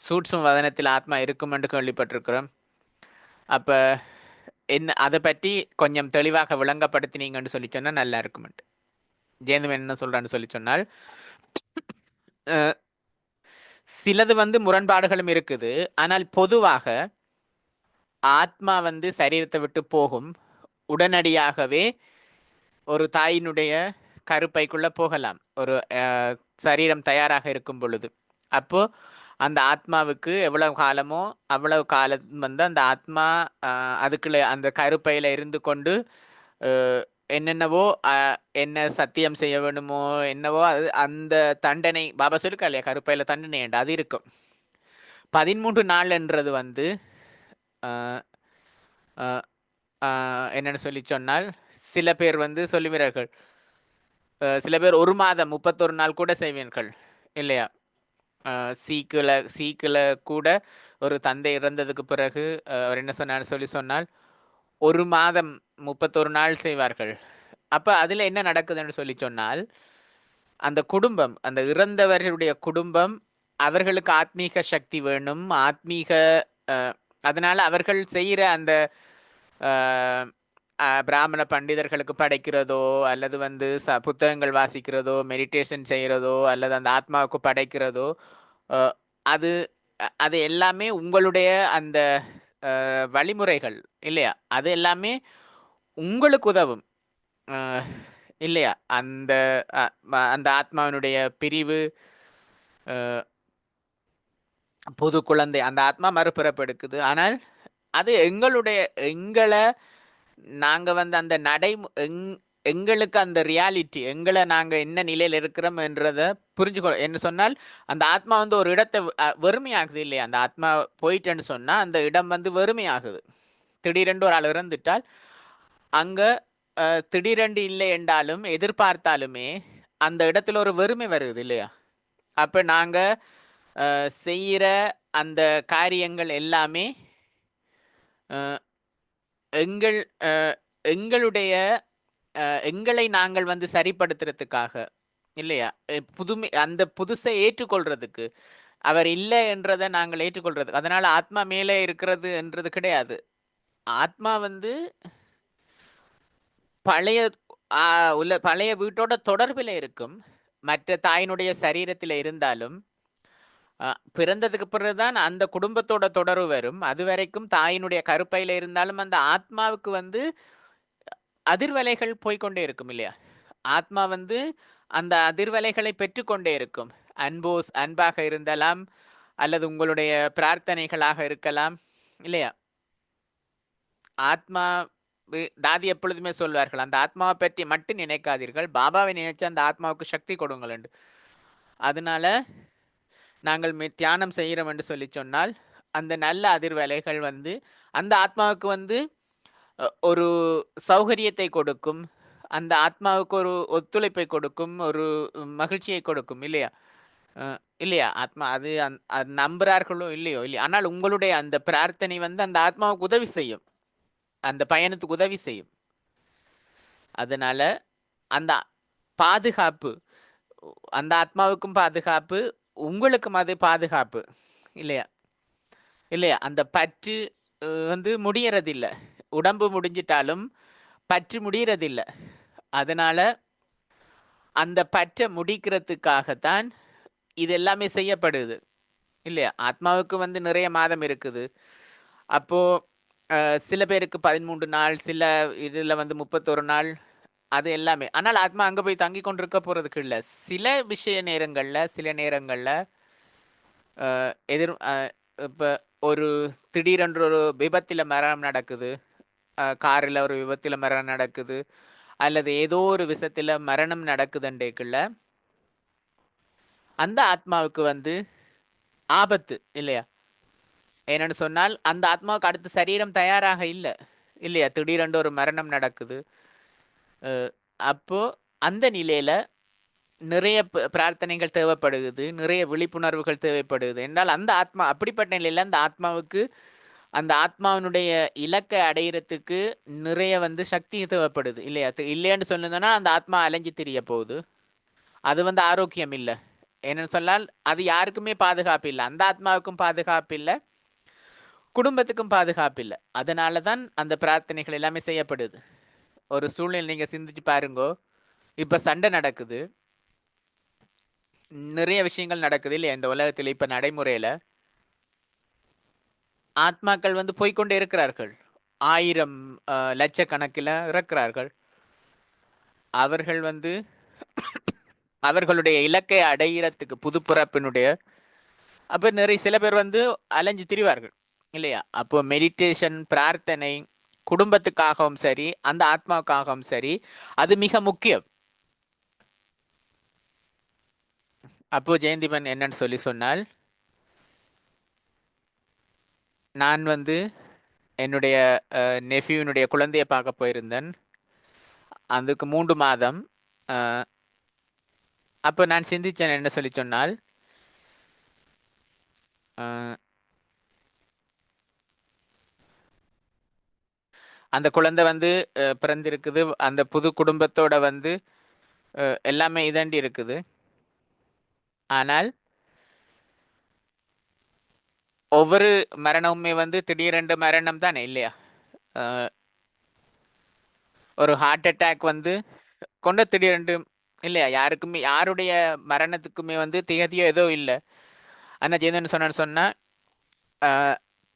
சூட்சும வதனத்தில் ஆத்மா இருக்கும் என்று கேள்விப்பட்டிருக்கிறோம். அப்போ என்ன அதை பற்றி கொஞ்சம் தெளிவாக விளங்கப்படுத்தினீங்கன்னு சொல்லி சொன்னால் நல்லா இருக்குமெண்டு. ஜெயந்தம் என்ன சொல்கிறான்னு சொல்லி சொன்னால், சிலது வந்து முரண்பாடுகளும் இருக்குது. ஆனால் பொதுவாக ஆத்மா வந்து சரீரத்தை விட்டு போகும் உடனடியாகவே ஒரு தாயினுடைய கருப்பைக்குள்ள போகலாம், ஒரு சரீரம் தயாராக இருக்கும் பொழுது. அப்போ அந்த ஆத்மாவுக்கு எவ்வளவு காலமோ அவ்வளவு காலம் வந்து அந்த ஆத்மா அதுக்குள்ள அந்த கருப்பையில இருந்து கொண்டு என்னென்னவோ என்ன சத்தியம் செய்ய வேணுமோ என்னவோ அது அந்த தண்டனை பாபா சொல்லிருக்கா இல்லையா, கருப்பையில தண்டனை அது இருக்கும். 13 நாள்ன்றது வந்து என்னென்னு சொல்லி சொன்னால், சில பேர் வந்து சொல்லுவீர்கள், சில பேர் 1 மாதம் 31 நாள் கூட செய்வீர்கள் இல்லையா. சீக்கில் கூட ஒரு தந்தை இறந்ததுக்கு பிறகு அவர் என்ன சொன்னார் சொல்லி சொன்னால் 1 மாதம் 31 நாள் செய்வார்கள். அப்போ அதில் என்ன நடக்குதுன்னு சொல்லி சொன்னால், அந்த குடும்பம், அந்த இறந்தவர்களுடைய குடும்பம், அவர்களுக்கு ஆத்மீக சக்தி வேணும், ஆத்மீக அதனால் அவர்கள் செய்கிற அந்த பிராமண பண்டிதர்களுக்கு படைக்கிறதோ அல்லது வந்து புத்தகங்கள் வாசிக்கிறதோ மெடிடேஷன் செய்கிறதோ அல்லது அந்த ஆத்மாவுக்கு படைக்கிறதோ, அது அது எல்லாமே உங்களுடைய அந்த வழிமுறைகள் இல்லையா, அது எல்லாமே உங்களுக்கு உதவும். இல்லையா? அந்த அந்த ஆத்மாவினுடைய பிரிவு, புது குழந்தை அந்த ஆத்மா மறுபிறப்பு எடுக்குது. ஆனால் அது எங்கள நாங்க வந்து அந்த எங்களுக்கு அந்த ரியாலிட்டி எங்களை நாங்க என்ன நிலையில இருக்கிறோம் என்றத புரிஞ்சுக்கோ என்ன சொன்னால் அந்த ஆத்மா வந்து ஒரு இடத்தை வெறுமையாகுது இல்லையா? அந்த ஆத்மா போயிட்டேன்னு சொன்னா அந்த இடம் வந்து வெறுமையாகுது. திடீரென்று ஒரு ஆள் இறந்துட்டால் அங்க திடீரென்று இல்லை என்றாலும் எதிர்பார்த்தாலுமே அந்த இடத்துல ஒரு வெறுமை வருது இல்லையா? அப்ப நாங்க செய்கிற அந்த காரியங்கள் எல்லாமே எங்கள் எங்களுடைய எங்களை நாங்கள் வந்து சரிப்படுத்துறதுக்காக இல்லையா? அந்த புதுசை ஏற்றுக்கொள்றதுக்கு அவர் இல்லை என்றதை நாங்கள் ஏற்றுக்கொள்றது. அதனால ஆத்மா மேலே இருக்கிறது என்றது கிடையாது. ஆத்மா வந்து பழைய பழைய வீட்டோட தொடர்பில் இருக்கும். மற்ற தாயினுடைய சரீரத்தில் இருந்தாலும் பிறந்ததுக்கு பிறகுதான் அந்த குடும்பத்தோட தொடர்பு வரும். அது வரைக்கும் தாயினுடைய கருப்பையில இருந்தாலும் அந்த ஆத்மாவுக்கு வந்து அதிர்வலைகள் போய்கொண்டே இருக்கும் இல்லையா? ஆத்மா வந்து அந்த அதிர்வலைகளை பெற்றுக்கொண்டே இருக்கும். அன்பாக இருந்தலாம், அல்லது உங்களுடைய பிரார்த்தனைகளாக இருக்கலாம் இல்லையா? ஆத்மா தாதி எப்பொழுதுமே சொல்வார்கள், அந்த ஆத்மாவை பற்றி மட்டும் நினைக்காதீர்கள், பாபாவை நினைச்சு அந்த ஆத்மாவுக்கு சக்தி கொடுங்கள் என்று. அதனால நாங்கள் தியானம் செய்கிறோம் என்று சொல்லி சொன்னால் அந்த நல்ல அதிர்வலைகள் வந்து அந்த ஆத்மாவுக்கு வந்து ஒரு சௌகரியத்தை கொடுக்கும், அந்த ஆத்மாவுக்கு ஒரு ஒத்துழைப்பை கொடுக்கும், ஒரு மகிழ்ச்சியை கொடுக்கும் இல்லையா? இல்லையா? ஆத்மா அது நம்புறார்களோ இல்லையோ இல்லையா, ஆனால் உங்களுடைய அந்த பிரார்த்தனை வந்து அந்த ஆத்மாவுக்கு உதவி செய்யும், அந்த பயணத்துக்கு உதவி செய்யும். அதனால அந்த பாதுகாப்பு அந்த ஆத்மாவுக்கும் பாதுகாப்பு, உங்களுக்கும் அது பாதுகாப்பு இல்லையா? இல்லையா? அந்த பற்று வந்து முடியறதில்லை. உடம்பு முடிஞ்சிட்டாலும் பற்று முடியறதில்லை. அதனால அந்த பற்றை முடிக்கிறதுக்காகத்தான் இது எல்லாமே செய்யப்படுது இல்லையா? ஆத்மாவுக்கு வந்து நிறைய மாதம் இருக்குது. அப்போ சில பேருக்கு 13 நாள், சில இதில் வந்து 31 நாள், அது எல்லாமே. ஆனால் ஆத்மா அங்கே போய் தங்கி கொண்டிருக்க போறதுக்கு இல்லை. சில நேரங்களில் இப்போ ஒரு திடீரென்று ஒரு விபத்தில் மரணம் நடக்குது, காரில் ஒரு விபத்தில் மரணம் நடக்குது, அல்லது ஏதோ ஒரு விஷயத்தில் மரணம் நடக்குதுன்றேக்குள்ள அந்த ஆத்மாவுக்கு வந்து ஆபத்து இல்லையா? என்னன்னு சொன்னால் அந்த ஆத்மாவுக்கு அடுத்த சரீரம் தயாராக இல்லை இல்லையா? திடீரென்று ஒரு மரணம் நடக்குது. அப்போ அந்த நிலையில நிறைய பிரார்த்தனைகள் தேவைப்படுகிறது, நிறைய விழிப்புணர்வுகள் தேவைப்படுது என்றால் அந்த ஆத்மா அப்படிப்பட்ட நிலையில அந்த ஆத்மாவுக்கு அந்த ஆத்மாவினுடைய இலக்கை அடையிறதுக்கு நிறைய வந்து சக்தி தேவைப்படுது இல்லையா? இல்லைன்னு சொன்னதுன்னா அந்த ஆத்மா அலைஞ்சு திரிய போகுது. அது வந்து ஆரோக்கியம் இல்லை. என்னன்னு சொன்னால் அது யாருக்குமே பாதுகாப்பு இல்லை, அந்த ஆத்மாவுக்கும் பாதுகாப்பு இல்லை, குடும்பத்துக்கும் பாதுகாப்பு இல்லை. அதனால தான் அந்த பிரார்த்தனைகள் எல்லாமே செய்யப்படுது. ஒரு சூழ்நிலை நீங்க சிந்திச்சு பாருங்கோ, இப்ப சண்டை நடக்குது, நிறைய விஷயங்கள் நடக்குது இல்லையா இந்த உலகத்தில்? இப்ப நடைமுறையில ஆத்மாக்கள் வந்து போய்கொண்டே இருக்கிறார்கள், 1000 லட்சக்கணக்கில் இறக்கிறார்கள். அவர்கள் வந்து அவர்களுடைய இலக்கை அடையிறதுக்கு புதுப்பிறப்பினுடைய அப்போ நிறைய சில பேர் வந்து அலைஞ்சு திரிவார்கள் இல்லையா? அப்போ மெடிடேஷன், பிரார்த்தனை குடும்பத்துக்காகவும் சரி, அந்த ஆத்மாவுக்காகவும் சரி, அது மிக முக்கியம். அப்போ ஜெயந்திபன் என்னன்னு சொல்லி சொன்னால், நான் வந்து என்னுடைய நெஃப்யூனுடைய குழந்தையை பார்க்க போயிருந்தேன். அதுக்கு 3 மாதம். அப்போ நான் சிந்திச்சேன் என்ன சொல்லி சொன்னால், அந்த குழந்தை வந்து பிறந்திருக்குது, அந்த புது குடும்பத்தோட வந்து எல்லாமே இதண்டி இருக்குது. ஆனால் ஒவ்வொரு மரணமுமே வந்து திடீரென்று மரணம் தானே இல்லையா? ஒரு ஹார்ட் அட்டாக் வந்து கொண்ட திடீரென்று இல்லையா? யாருக்குமே யாருடைய மரணத்துக்குமே வந்து தேதியோ ஏதோ இல்லை. ஆனால் ஜெயந்தன் சொன்னால்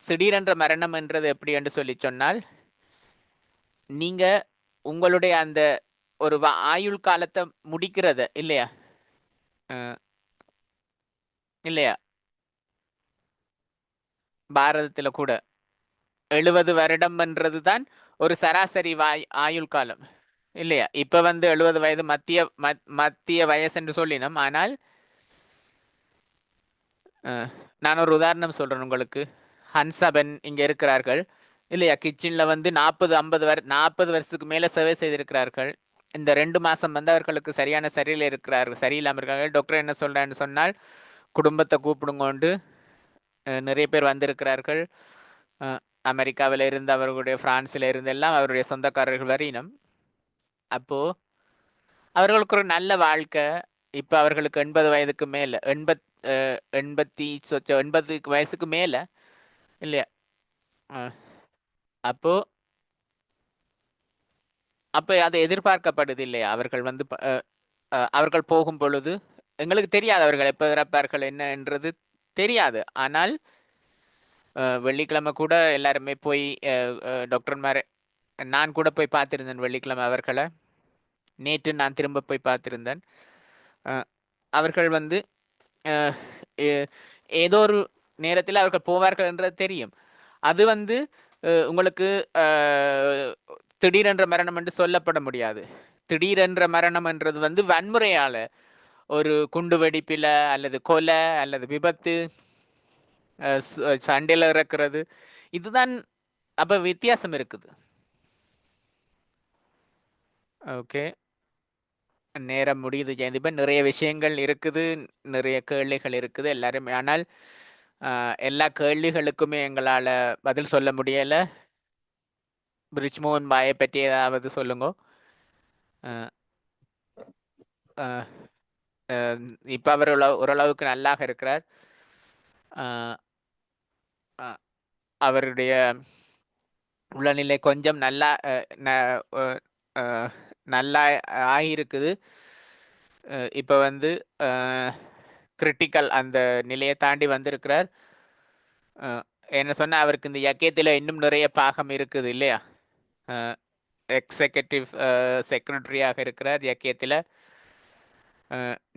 திடீரென்ற மரணம் என்றது எப்படி என்று சொல்லி சொன்னால், நீங்க உங்களுடைய அந்த ஒரு ஆயுள் காலத்தை முடிக்கிறத இல்லையா? இல்லையா? பாரதத்துல கூட 70 வருடம்ன்றது தான் ஒரு சராசரி ஆயுள் காலம் இல்லையா? இப்ப வந்து 70 வயது மத்திய வயசு என்று சொல்லினோம். ஆனால் நான் ஒரு உதாரணம் சொல்றேன் உங்களுக்கு. ஹன்சபன் இங்க இருக்கிறார்கள் இல்லையா? கிச்சன்ல வந்து 40 வருஷத்துக்கு மேல சேவை செய்திருக்கிறார்கள். இந்த 2 மாசம் வந்து அவர்களுக்கு சரியான சரியில்லை இருக்கிறார்கள், சரியில்லாம இருக்காங்க. டாக்டர் என்ன சொல்றான்னு சொன்னால், குடும்பத்தை கூப்பிடுங்கோண்டு நிறைய பேர் வந்திருக்கிறார்கள். அமெரிக்காவில் இருந்து, அவர்களுடைய பிரான்சில் இருந்து எல்லாம் அவருடைய சொந்தக்காரர்கள் வரையினம். அப்போ அவர்களுக்கு ஒரு நல்ல வாழ்க்கை. இப்ப அவர்களுக்கு 80 வயதுக்கு மேல, 80 வயசுக்கு மேல இல்லையா? அப்போ அப்ப அது எதிர்பார்க்கப்படுது இல்லையா? அவர்கள் வந்து அவர்கள் போகும் பொழுது எங்களுக்கு தெரியாது அவர்கள் எப்ப இறப்பார்கள் என்ன என்றது தெரியாது. ஆனால் வெள்ளிக்கிழமை கூட எல்லாருமே போய் டாக்டர்மார், நான் கூட போய் பார்த்திருந்தேன் வெள்ளிக்கிழமை அவர்களை. நேற்று நான் திரும்ப போய் பார்த்திருந்தேன். அவர்கள் வந்து ஏதோ ஒரு நேரத்தில் அவர்கள் போவார்கள் என்றது தெரியும். அது வந்து உங்களுக்கு திடீரென்ற மரணம் என்று சொல்லப்பட முடியாது. திடீரென்ற மரணம் என்றது வந்து வன்முறையால, ஒரு குண்டு வெடிப்பில அல்லது கொலை அல்லது விபத்து, சண்டையில் இறக்கிறது, இதுதான். அப்ப வித்தியாசம் இருக்குது. ஓகே, நேரம் முடியுது ஜெயந்திபன். நிறைய விஷயங்கள் இருக்குது, நிறைய கேள்விகள் இருக்குது எல்லாருமே. ஆனால் எல்லா கேள்விகளுக்குமே எங்களால் பதில் சொல்ல முடியலை. பிரிஜ்மோகன் பாயை பற்றி ஏதாவது சொல்லுங்க. இப்போ அவர் ஓரளவுக்கு நல்லாக இருக்கிறார். அவருடைய உளநிலை கொஞ்சம் நல்லா நல்லா ஆகியிருக்குது. இப்போ வந்து கிரிட்டிக்கல் அந்த நிலையை தாண்டி வந்திருக்கிறார். என்ன சொன்னால், அவருக்கு இந்த யக்கியத்தில் இன்னும் நிறைய பாகம் இருக்குது இல்லையா? எக்ஸிகூட்டிவ் செக்ரட்டரியாக இருக்கிறார் யக்கியத்தில்.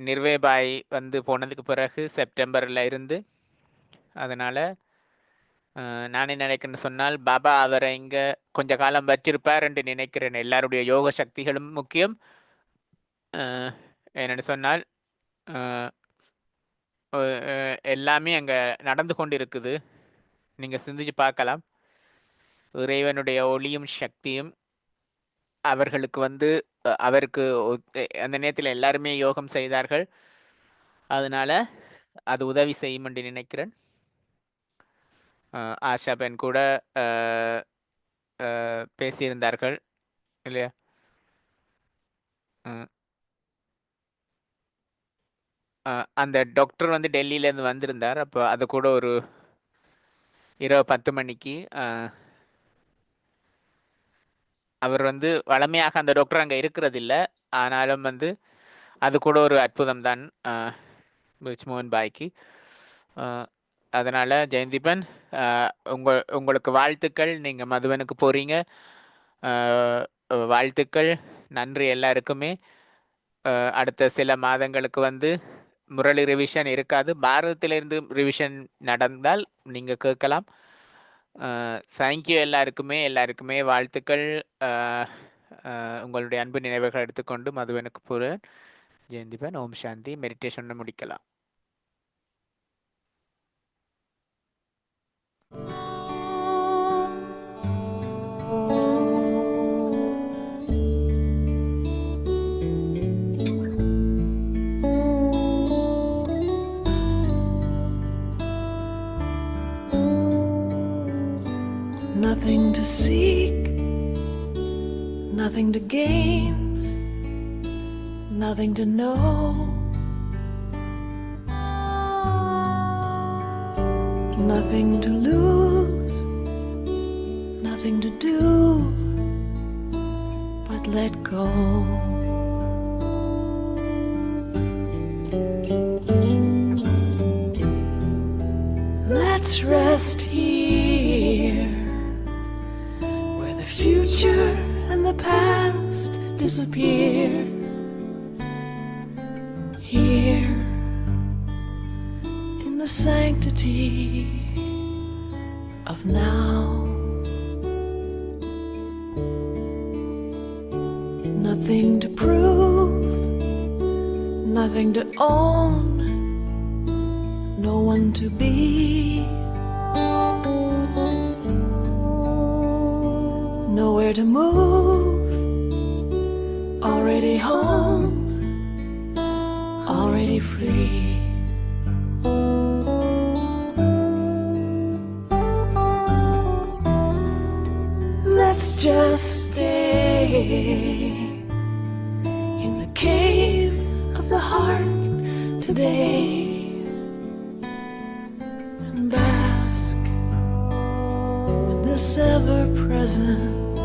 நிர்வேபாய் வந்து போனதுக்கு பிறகு செப்டம்பரில் இருந்து. அதனால் நான் என்ன நினைக்கிறேன்னு சொன்னால், பாபா அவரை இங்கே கொஞ்ச காலம் வச்சிருப்பார் என்று நினைக்கிறேன். எல்லாருடைய யோக சக்திகளும் முக்கியம். என்னென்னு சொன்னால், எல்லாமே அங்கே நடந்து கொண்டு இருக்குது. நீங்கள் சிந்திச்சு பார்க்கலாம். இறைவனுடைய ஒளியும் சக்தியும் அவர்களுக்கு வந்து அவருக்கு அந்த நேரத்தில் எல்லாருமே யோகம் செய்தார்கள். அதனால அது உதவி செய்யும் என்று நினைக்கிறேன். ஆஷா பென் கூட பேசியிருந்தார்கள் இல்லையா? அந்த டாக்டர் வந்து டெல்லியிலேருந்து வந்திருந்தார். அப்போ அது கூட ஒரு இரவு 10 மணிக்கு அவர் வந்து வளமையாக அந்த டாக்டர் அங்கே இருக்கிறதில்ல. ஆனாலும் வந்து அது கூட ஒரு அற்புதம் தான் பிரிஜ்மோகன் பாய்க்கு. அதனால் ஜெயந்திபன், உங்களுக்கு வாழ்த்துக்கள். நீங்கள் மதுவனுக்கு போகிறீங்க, வாழ்த்துக்கள், நன்றி எல்லாருக்குமே. அடுத்த சில மாதங்களுக்கு வந்து முரளி ரிவிஷன் இருக்காது. பாரதத்திலிருந்து ரிவிஷன் நடந்தால் நீங்கள் கேட்கலாம். தேங்க்யூ எல்லாருக்குமே வாழ்த்துக்கள். உங்களுடைய அன்பு நினைவுகள் எடுத்துக்கொண்டு மதுவனுக்கு போகிறேன். ஜெயந்திபன், ஓம் சாந்தி. மெடிடேஷன் முடிக்கலாம். Nothing to seek, nothing to gain, nothing to know. Nothing to lose, nothing to do, but let go. Let's rest here, where the future and the past disappear here in the sanctity of now. Nothing to prove, nothing to own, no one to be. Nowhere to move, already home, already free. Let's just stay in the cave of the heart today and bask in this ever-present